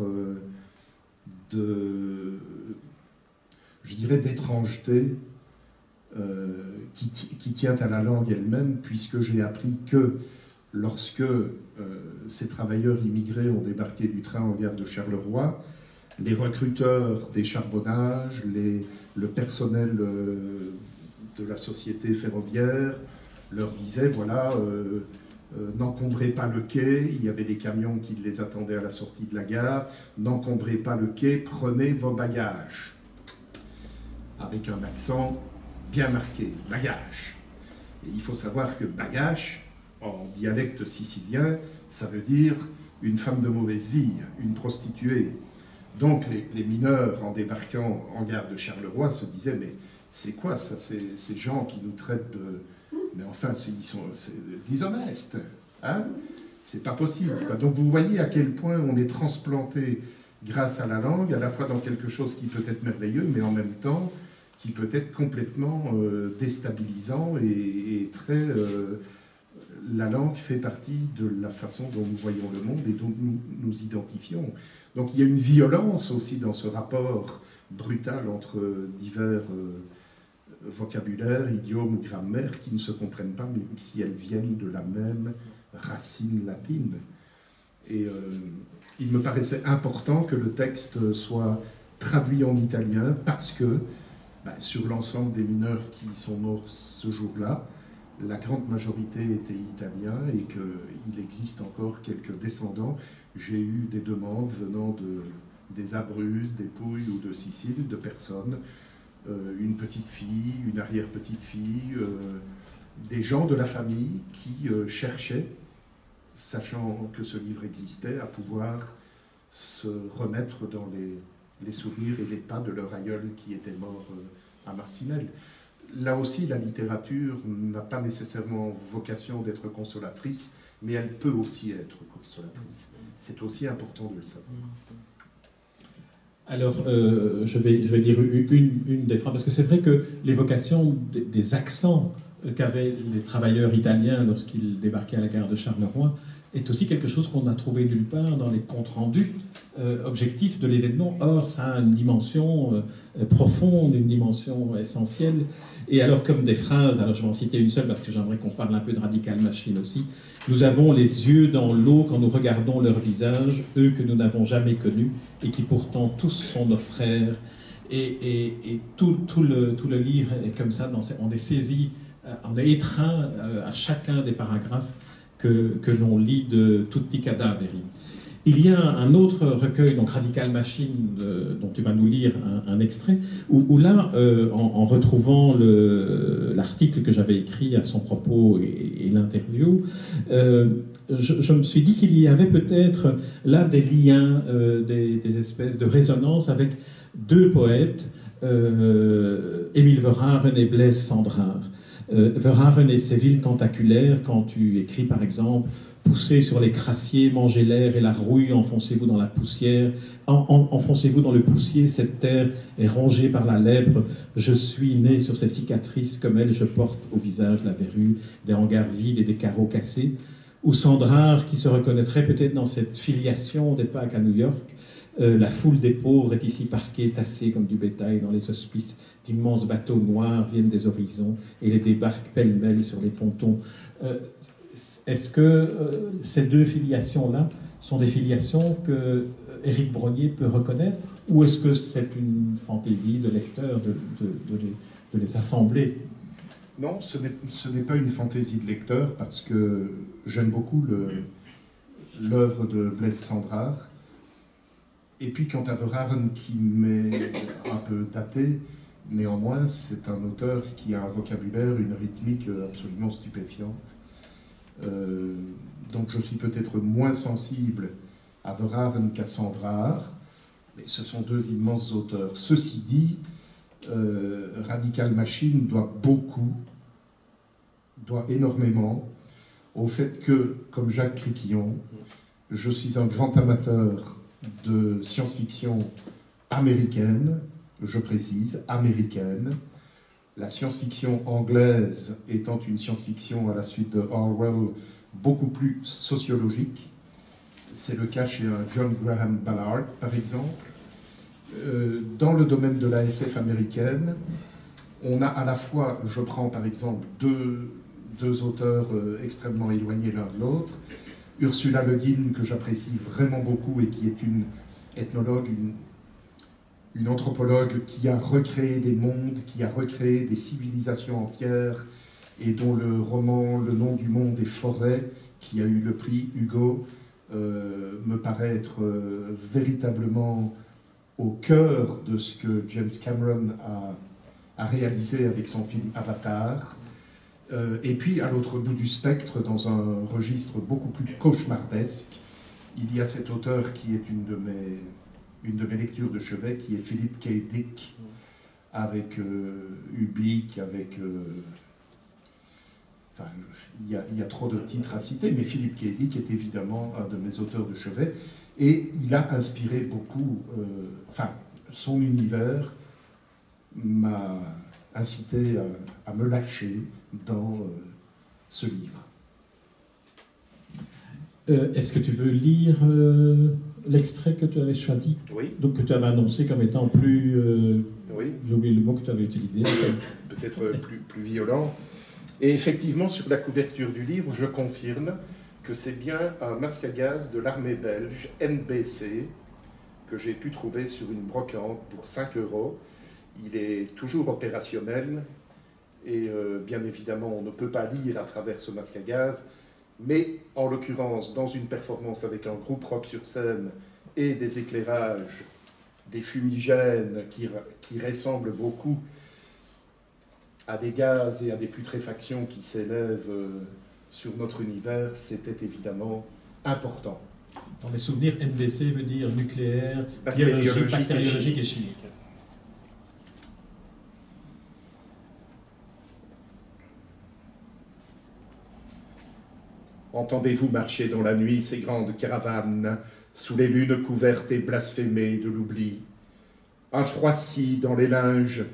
Speaker 2: je dirais, d'étrangeté qui tient à la langue elle-même, puisque j'ai appris que lorsque ces travailleurs immigrés ont débarqué du train en gare de Charleroi, les recruteurs des charbonnages, le personnel de la société ferroviaire leur disaient, voilà, n'encombrez pas le quai, il y avait des camions qui les attendaient à la sortie de la gare, n'encombrez pas le quai, prenez vos bagages. Avec un accent bien marqué, bagages. Et il faut savoir que bagage, en dialecte sicilien, ça veut dire une femme de mauvaise vie, une prostituée. Donc les mineurs, en débarquant en gare de Charleroi, se disaient, mais c'est quoi ça, ces gens qui nous traitent de... Mais enfin, ils sont déshonestes, hein? C'est pas possible, quoi. Donc vous voyez à quel point on est transplanté grâce à la langue, à la fois dans quelque chose qui peut être merveilleux, mais en même temps qui peut être complètement déstabilisant et très... la langue fait partie de la façon dont nous voyons le monde et dont nous nous identifions. Donc il y a une violence aussi dans ce rapport brutal entre divers vocabulaires, idiomes ou grammaires qui ne se comprennent pas, même si elles viennent de la même racine latine. Et il me paraissait important que le texte soit traduit en italien parce que, sur l'ensemble des mineurs qui sont morts ce jour-là, la grande majorité était italien et qu'il existe encore quelques descendants. J'ai eu des demandes venant des Abruzzes, des Pouilles ou de Sicile, de personnes, une petite fille, une arrière-petite-fille, des gens de la famille qui cherchaient, sachant que ce livre existait, à pouvoir se remettre dans les souvenirs et les pas de leur aïeul qui était mort à Marcinelle. Là aussi, la littérature n'a pas nécessairement vocation d'être consolatrice, mais elle peut aussi être consolatrice. C'est aussi important de le savoir.
Speaker 1: Alors, je vais dire une des phrases, parce que c'est vrai que l'évocation des accents qu'avaient les travailleurs italiens lorsqu'ils débarquaient à la gare de Charleroi est aussi quelque chose qu'on a trouvé nulle part dans les comptes rendus objectifs de l'événement. Or, ça a une dimension profonde, une dimension essentielle. Et alors, comme des phrases, alors je vais en citer une seule parce que j'aimerais qu'on parle un peu de Radical Machine aussi. Nous avons les yeux dans l'eau quand nous regardons leurs visages, eux que nous n'avons jamais connus et qui pourtant tous sont nos frères. Et tout le livre est comme ça, on est saisi, on est étreint à chacun des paragraphes que l'on lit de Tutti Cadaveri. Il y a un autre recueil, donc Radical Machine, dont tu vas nous lire un extrait, où là, en retrouvant l'article que j'avais écrit à son propos et l'interview, je me suis dit qu'il y avait peut-être là des liens, des espèces de résonances avec deux poètes, Émile Verhaeren et Blaise Cendrars. Verhaeren et ses villes tentaculaires, quand tu écris par exemple « Poussez sur les crassiers, mangez l'air et la rouille, enfoncez-vous dans la poussière, enfoncez-vous dans le poussier, cette terre est rongée par la lèpre, je suis né sur ces cicatrices, comme elle je porte au visage la verrue, des hangars vides et des carreaux cassés » ou Cendrars qui se reconnaîtrait peut-être dans cette filiation des Pâques à New York. La foule des pauvres est ici parquée, tassée comme du bétail dans les hospices. D'immenses bateaux noirs viennent des horizons et les débarquent pêle-mêle sur les pontons. Est-ce que ces deux filiations-là sont des filiations que Éric Brognier peut reconnaître, ou est-ce que c'est une fantaisie de lecteur de les assembler?
Speaker 2: Non, ce n'est pas une fantaisie de lecteur, parce que j'aime beaucoup l'œuvre de Blaise Cendrars. Et puis quant à Verhaeren, qui m'est un peu daté, néanmoins, c'est un auteur qui a un vocabulaire, une rythmique absolument stupéfiante. Donc je suis peut-être moins sensible à Verhaeren qu'à Cendrars, mais ce sont deux immenses auteurs. Ceci dit, Radical Machine doit énormément au fait que, comme Jacques Criquillon, je suis un grand amateur de science-fiction américaine, je précise, américaine, la science-fiction anglaise étant une science-fiction à la suite de Orwell beaucoup plus sociologique. C'est le cas chez un John Graham Ballard, par exemple. Dans le domaine de la SF américaine, on a à la fois, je prends par exemple deux auteurs extrêmement éloignés l'un de l'autre, Ursula Le Guin, que j'apprécie vraiment beaucoup et qui est une ethnologue, une anthropologue qui a recréé des mondes, qui a recréé des civilisations entières, et dont le roman Le nom du monde et forêt, qui a eu le prix Hugo, me paraît être véritablement au cœur de ce que James Cameron a réalisé avec son film Avatar. Et puis, à l'autre bout du spectre, dans un registre beaucoup plus cauchemardesque, il y a cet auteur qui est une de mes lectures de chevet, qui est Philip K. Dick, avec Ubik, avec... enfin, il y a trop de titres à citer, mais Philip K. Dick est évidemment un de mes auteurs de chevet, et il a inspiré beaucoup... enfin, son univers m'a incité à me lâcher dans ce livre.
Speaker 1: Est-ce que tu veux lire l'extrait que tu avais choisi?
Speaker 2: Oui.
Speaker 1: Donc que tu avais annoncé comme étant plus...
Speaker 2: oui.
Speaker 1: J'ai oublié le mot que tu avais utilisé.
Speaker 2: Peut-être plus violent. Et effectivement, sur la couverture du livre, je confirme que c'est bien un masque à gaz de l'armée belge, NBC, que j'ai pu trouver sur une brocante pour 5 €. Il est toujours opérationnel et bien évidemment, on ne peut pas lire à travers ce masque à gaz, mais en l'occurrence, dans une performance avec un groupe rock sur scène et des éclairages, des fumigènes qui ressemblent beaucoup à des gaz et à des putréfactions qui s'élèvent sur notre univers, c'était évidemment important.
Speaker 1: Dans mes souvenirs, NBC veut dire nucléaire,
Speaker 2: bactériologique
Speaker 1: bactériologique et chimique.
Speaker 2: Entendez-vous marcher dans la nuit ces grandes caravanes, sous les lunes couvertes et blasphémées de l'oubli? Un froissi dans les linges,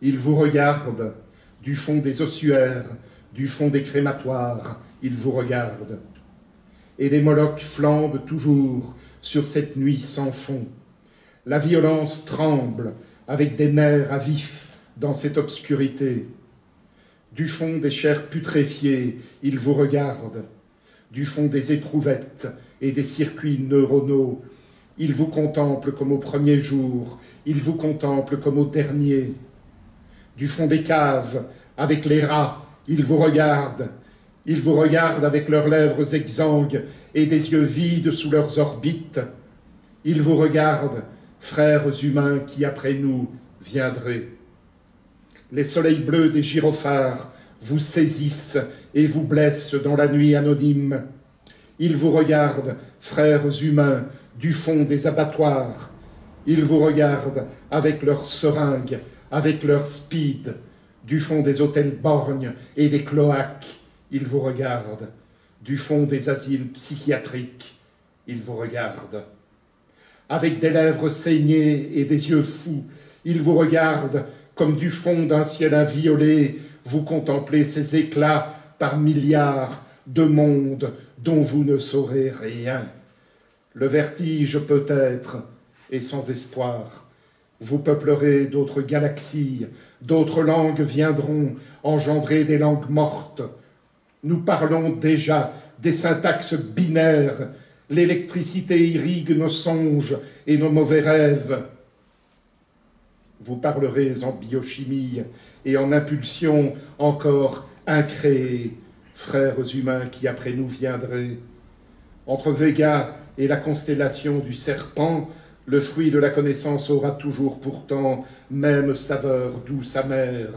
Speaker 2: ils vous regardent, du fond des ossuaires, du fond des crématoires, ils vous regardent. Et des molochs flambent toujours sur cette nuit sans fond. La violence tremble avec des nerfs à vif dans cette obscurité. Du fond des chairs putréfiées, ils vous regardent. Du fond des éprouvettes et des circuits neuronaux, ils vous contemplent comme au premier jour, ils vous contemplent comme au dernier. Du fond des caves, avec les rats, ils vous regardent avec leurs lèvres exsangues et des yeux vides sous leurs orbites. Ils vous regardent, frères humains qui après nous viendraient. Les soleils bleus des gyrophares vous saisissent et vous blessent dans la nuit anonyme. Ils vous regardent, frères humains, du fond des abattoirs. Ils vous regardent avec leurs seringues, avec leurs speed, du fond des hôtels borgnes et des cloaques. Ils vous regardent, du fond des asiles psychiatriques. Ils vous regardent. Avec des lèvres saignées et des yeux fous, ils vous regardent comme du fond d'un ciel inviolé. Vous contemplez ces éclats par milliards de mondes dont vous ne saurez rien. Le vertige peut-être est sans espoir. Vous peuplerez d'autres galaxies, d'autres langues viendront engendrer des langues mortes. Nous parlons déjà des syntaxes binaires. L'électricité irrigue nos songes et nos mauvais rêves. Vous parlerez en biochimie et en impulsion encore incréées, frères humains qui après nous viendraient. Entre Vega et la constellation du serpent, le fruit de la connaissance aura toujours pourtant même saveur douce amère.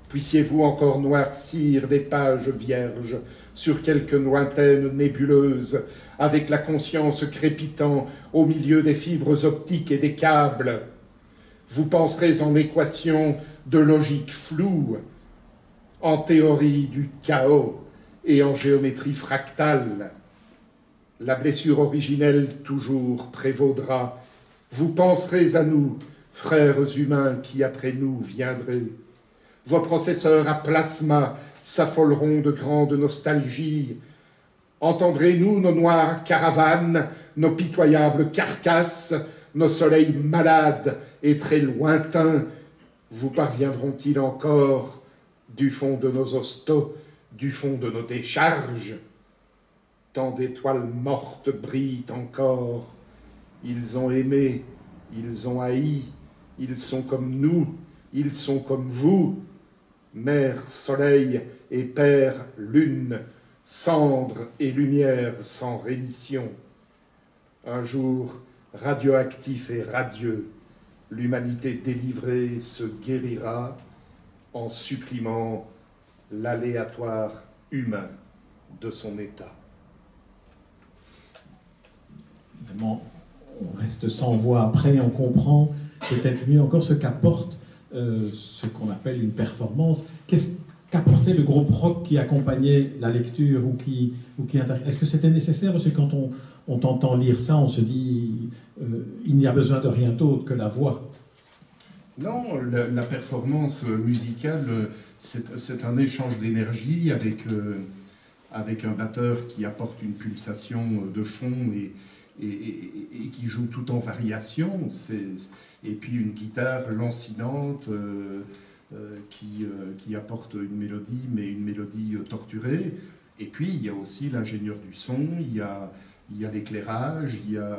Speaker 2: Puissiez-vous encore noircir des pages vierges sur quelque lointaine nébuleuse, avec la conscience crépitant au milieu des fibres optiques et des câbles. Vous penserez en équations de logique floue, en théorie du chaos et en géométrie fractale. La blessure originelle toujours prévaudra. Vous penserez à nous, frères humains qui après nous viendraient. Vos processeurs à plasma s'affoleront de grande nostalgie. Entendrez-nous nos noires caravanes, nos pitoyables carcasses, nos soleils malades et très lointains, vous parviendront-ils encore du fond de nos hostos, du fond de nos décharges? Tant d'étoiles mortes brillent encore. Ils ont aimé Ils ont haï, ils sont comme nous, ils sont comme vous, mère, soleil et père, lune, cendre et lumière sans rémission. Un jour, radioactif et radieux, l'humanité délivrée se guérira en supprimant l'aléatoire humain de son état.
Speaker 1: Vraiment, on reste sans voix après, on comprend peut-être mieux encore ce qu'apporte ce qu'on appelle une performance. Qu'apportait le groupe rock qui accompagnait la lecture ou qui Est-ce que c'était nécessaire? Parce que quand on t'entend lire ça, on se dit il n'y a besoin de rien d'autre que la voix.
Speaker 2: Non, la performance musicale, c'est un échange d'énergie avec un batteur qui apporte une pulsation de fond et qui joue tout en variation. Et puis une guitare lancinante qui apporte une mélodie, mais une mélodie torturée. Et puis il y a aussi l'ingénieur du son, il y a l'éclairage, il y a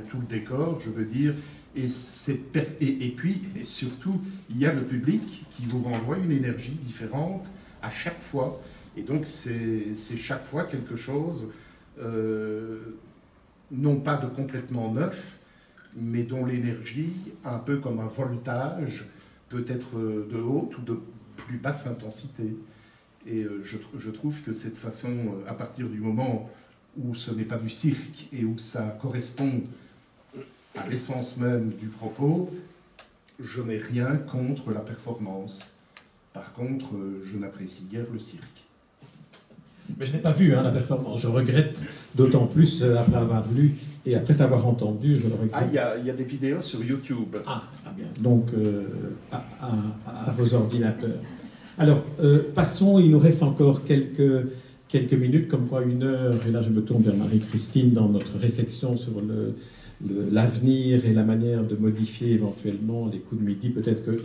Speaker 2: tout le décor, je veux dire. Et puis, et surtout, il y a le public qui vous renvoie une énergie différente à chaque fois. Et donc, c'est chaque fois quelque chose, non pas de complètement neuf, mais dont l'énergie, un peu comme un voltage, peut être de haute ou de plus basse intensité. Et je trouve que cette façon, à partir du moment où ce n'est pas du cirque et où ça correspond à l'essence même du propos, je n'ai rien contre la performance. Par contre, je n'apprécie guère le cirque.
Speaker 1: Mais je n'ai pas vu la performance. Je regrette d'autant plus après avoir lu et après t'avoir entendu, je le regrette.
Speaker 2: Ah, il y a des vidéos sur YouTube.
Speaker 1: Ah bien. Donc, à vos ordinateurs. Alors, passons, il nous reste encore quelques minutes, comme quoi 1 heure, et là je me tourne vers Marie-Christine dans notre réflexion sur l'avenir et la manière de modifier éventuellement les coups de midi. Peut-être que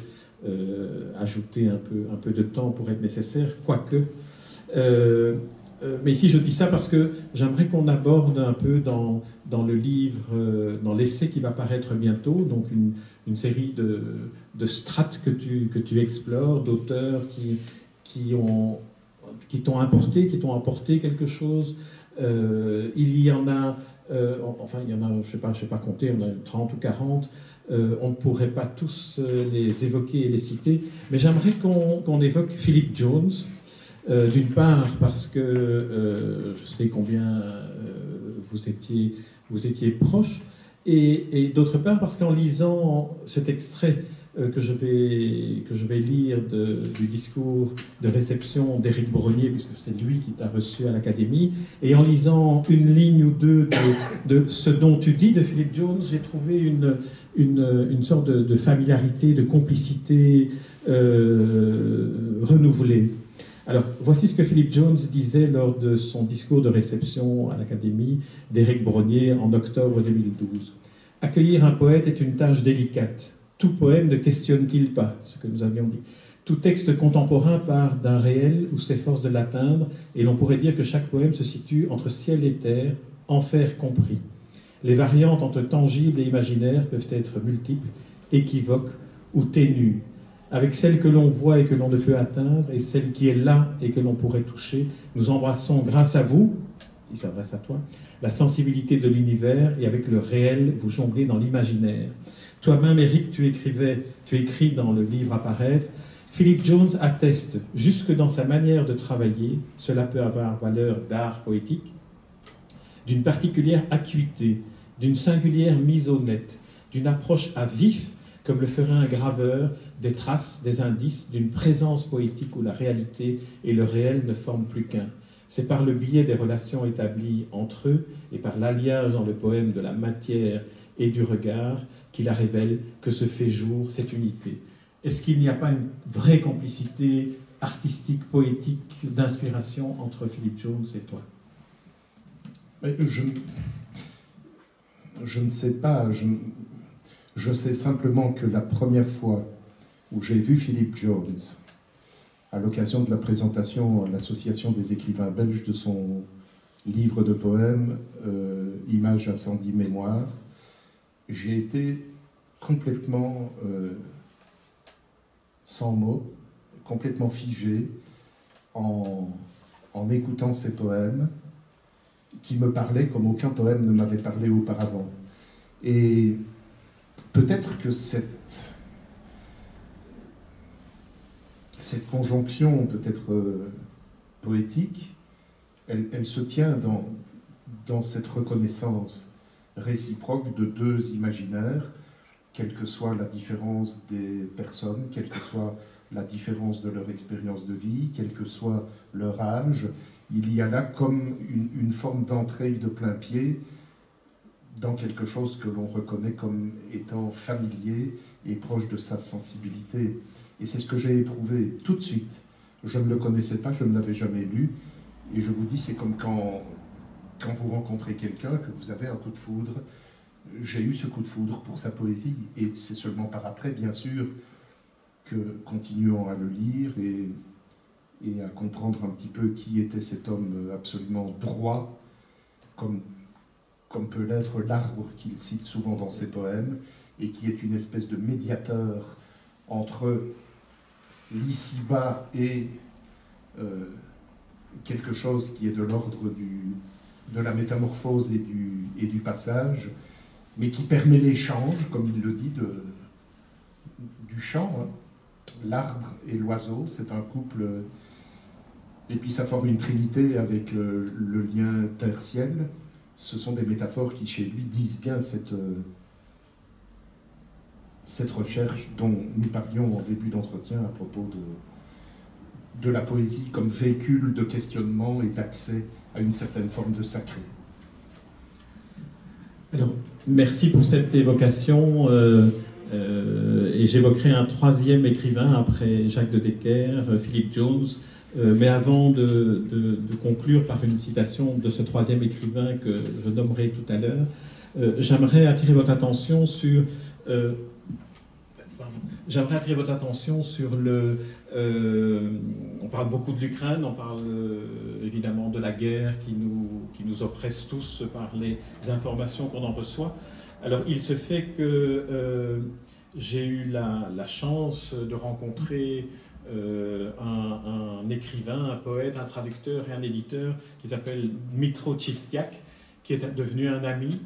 Speaker 1: ajouter un peu de temps pourrait être nécessaire, quoique. Mais ici je dis ça parce que j'aimerais qu'on aborde un peu dans le livre, dans l'essai qui va paraître bientôt, donc une série de strates que tu explores, d'auteurs qui t'ont apporté quelque chose. Il y en a, je sais pas compter, il y en a 30 ou 40. On ne pourrait pas tous les évoquer et les citer, mais j'aimerais qu'on évoque Philip Jones. D'une part parce que je sais combien vous étiez proche, et d'autre part parce qu'en lisant cet extrait que je vais lire du discours de réception d'Éric Brognier, puisque c'est lui qui t'a reçu à l'Académie, et en lisant une ligne ou deux de ce dont tu dis de Philip Jones, j'ai trouvé une sorte de familiarité, de complicité renouvelée. Alors, voici ce que Philip Jones disait lors de son discours de réception à l'Académie d'Éric Brognier en octobre 2012. « Accueillir un poète est une tâche délicate. Tout poème ne questionne-t-il pas, ce que nous avions dit. Tout texte contemporain part d'un réel ou s'efforce de l'atteindre, et l'on pourrait dire que chaque poème se situe entre ciel et terre, enfer compris. Les variantes entre tangible et imaginaire peuvent être multiples, équivoques ou ténues. Avec celle que l'on voit et que l'on ne peut atteindre, et celle qui est là et que l'on pourrait toucher, nous embrassons, grâce à vous, il s'adresse à toi, la sensibilité de l'univers, et avec le réel, vous jonglez dans l'imaginaire. Toi-même, Éric, tu écris dans le livre à paraître, Philip Jones atteste, jusque dans sa manière de travailler, cela peut avoir valeur d'art poétique, d'une particulière acuité, d'une singulière mise au net, d'une approche à vif, comme le ferait un graveur, des traces, des indices, d'une présence poétique où la réalité et le réel ne forment plus qu'un. C'est par le biais des relations établies entre eux et par l'alliage dans le poème de la matière et du regard qui la révèle que se fait jour cette unité. Est-ce qu'il n'y a pas une vraie complicité artistique, poétique, d'inspiration entre Philip Jones et toi?
Speaker 2: Je ne sais pas. Je sais simplement que la première fois où j'ai vu Philip Jones, à l'occasion de la présentation à l'Association des écrivains belges de son livre de poèmes, Images, incendies, mémoire, j'ai été complètement sans mots, complètement figé en écoutant ces poèmes qui me parlaient comme aucun poème ne m'avait parlé auparavant. Et peut-être que cette conjonction peut-être poétique, elle se tient dans cette reconnaissance réciproque de deux imaginaires, quelle que soit la différence des personnes, quelle que soit la différence de leur expérience de vie, quel que soit leur âge. Il y a là comme une forme d'entrée de plein pied dans quelque chose que l'on reconnaît comme étant familier et proche de sa sensibilité. Et c'est ce que j'ai éprouvé tout de suite. Je ne le connaissais pas, je ne l'avais jamais lu, et je vous dis, c'est comme quand vous rencontrez quelqu'un, que vous avez un coup de foudre. J'ai eu ce coup de foudre pour sa poésie, et c'est seulement par après, bien sûr, que, continuant à le lire et à comprendre un petit peu qui était cet homme absolument droit, comme peut l'être l'arbre qu'il cite souvent dans ses poèmes, et qui est une espèce de médiateur entre l'ici-bas et quelque chose qui est de l'ordre de la métamorphose et du passage, mais qui permet l'échange, comme il le dit, du chant. Hein. L'arbre et l'oiseau, c'est un couple, et puis ça forme une trinité avec le lien terre-ciel. Ce sont des métaphores qui, chez lui, disent bien cette recherche dont nous parlions en début d'entretien à propos de la poésie comme véhicule de questionnement et d'accès à une certaine forme de sacré.
Speaker 1: Alors, merci pour cette évocation. Et j'évoquerai un troisième écrivain après Jacques de Decker, Philip Jones. Mais avant de conclure par une citation de ce troisième écrivain que je nommerai tout à l'heure, j'aimerais attirer votre attention sur le... on parle beaucoup de l'Ukraine, on parle évidemment de la guerre qui nous oppresse tous par les informations qu'on en reçoit. Alors il se fait que j'ai eu la chance de rencontrer un écrivain, un poète, un traducteur et un éditeur qui s'appelle Dmytro Chistiak, qui est devenu un ami,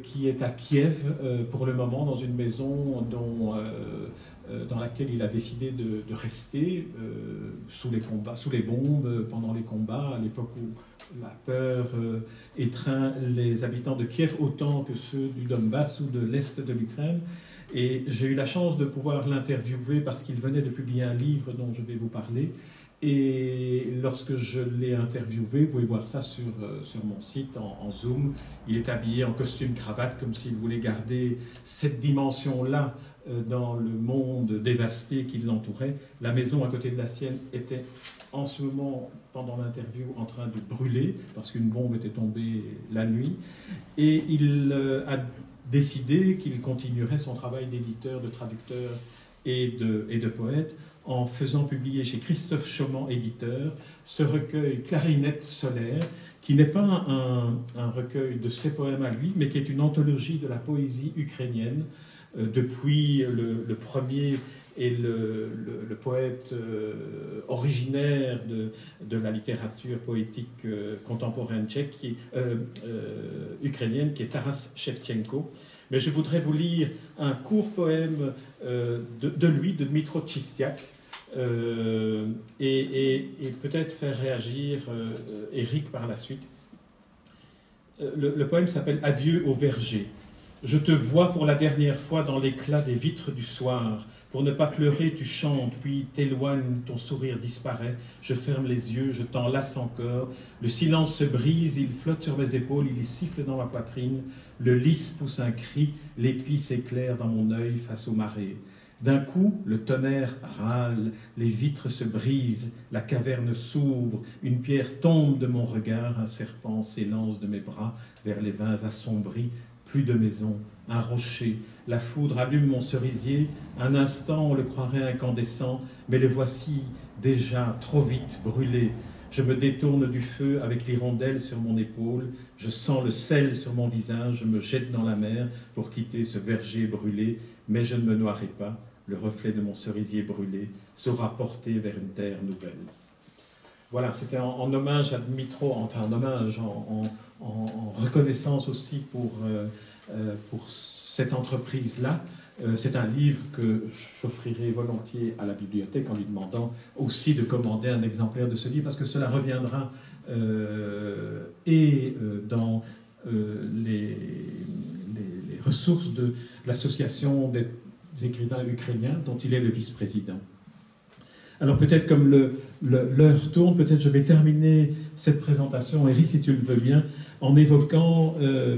Speaker 1: qui est à Kiev pour le moment dans une maison dans laquelle il a décidé de rester sous les combats, sous les bombes, pendant les combats, à l'époque où la peur étreint les habitants de Kiev autant que ceux du Donbass ou de l'Est de l'Ukraine. Et j'ai eu la chance de pouvoir l'interviewer parce qu'il venait de publier un livre dont je vais vous parler. Et lorsque je l'ai interviewé, vous pouvez voir ça sur mon site en Zoom, il est habillé en costume-cravate comme s'il voulait garder cette dimension-là dans le monde dévasté qui l'entourait. La maison à côté de la sienne était en ce moment, pendant l'interview, en train de brûler parce qu'une bombe était tombée la nuit. Et il a décidé qu'il continuerait son travail d'éditeur, de traducteur et de poète en faisant publier chez Christophe Chauman, éditeur, ce recueil Clarinette solaire, qui n'est pas un recueil de ses poèmes à lui, mais qui est une anthologie de la poésie ukrainienne, depuis le premier et le poète originaire de la littérature poétique contemporaine tchèque, ukrainienne, qui est Taras Shevchenko. Mais je voudrais vous lire un court poème de lui, de Dmytro Chistiak, et peut-être faire réagir Éric par la suite. Le poème s'appelle « Adieu au verger ». Je te vois pour la dernière fois dans l'éclat des vitres du soir. Pour ne pas pleurer, tu chantes, puis t'éloignes, ton sourire disparaît. Je ferme les yeux, je t'enlace encore. Le silence se brise, il flotte sur mes épaules, il siffle dans ma poitrine. Le lys pousse un cri, l'épi s'éclaire dans mon œil face aux marées. D'un coup, le tonnerre râle, les vitres se brisent, la caverne s'ouvre, une pierre tombe de mon regard, un serpent s'élance de mes bras vers les vins assombris. Plus de maison, un rocher, la foudre allume mon cerisier, un instant on le croirait incandescent, mais le voici déjà trop vite brûlé. Je me détourne du feu avec l'hirondelle sur mon épaule. Je sens le sel sur mon visage. Je me jette dans la mer pour quitter ce verger brûlé. Mais je ne me noierai pas. Le reflet de mon cerisier brûlé saura porter vers une terre nouvelle. Voilà, c'était en hommage à Dmitro, enfin en hommage, en reconnaissance aussi pour cette entreprise-là. C'est un livre que j'offrirai volontiers à la bibliothèque en lui demandant aussi de commander un exemplaire de ce livre, parce que cela reviendra dans les ressources de l'association des écrivains ukrainiens dont il est le vice-président. Alors peut-être comme l'heure tourne, peut-être je vais terminer cette présentation, Éric, si tu le veux bien, en évoquant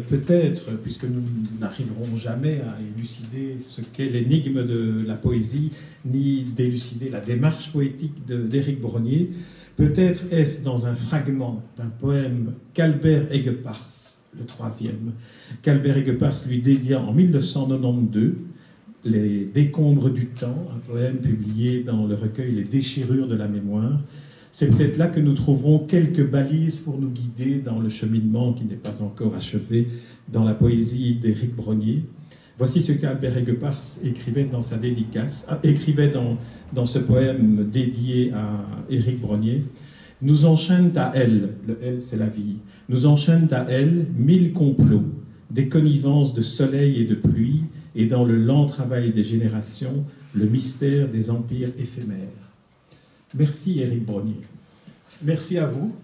Speaker 1: peut-être, puisque nous n'arriverons jamais à élucider ce qu'est l'énigme de la poésie, ni d'élucider la démarche poétique d'Éric Brognier, peut-être est-ce dans un fragment d'un poème qu'Albert Aiguepars, le troisième, qu'Albert Aiguepars lui dédia en 1992, Les décombres du temps, un poème publié dans le recueil Les déchirures de la mémoire. C'est peut-être là que nous trouverons quelques balises pour nous guider dans le cheminement qui n'est pas encore achevé dans la poésie d'Éric Brognier. Voici ce qu'Albert Aiguepars écrivait dans sa dédicace, écrivait dans ce poème dédié à Éric Brognier. Nous enchaînent à elle, le elle c'est la vie, nous enchaînent à elle 1000 complots, des connivences de soleil et de pluie, et dans le lent travail des générations, le mystère des empires éphémères. Merci Éric Brognier. Merci à vous.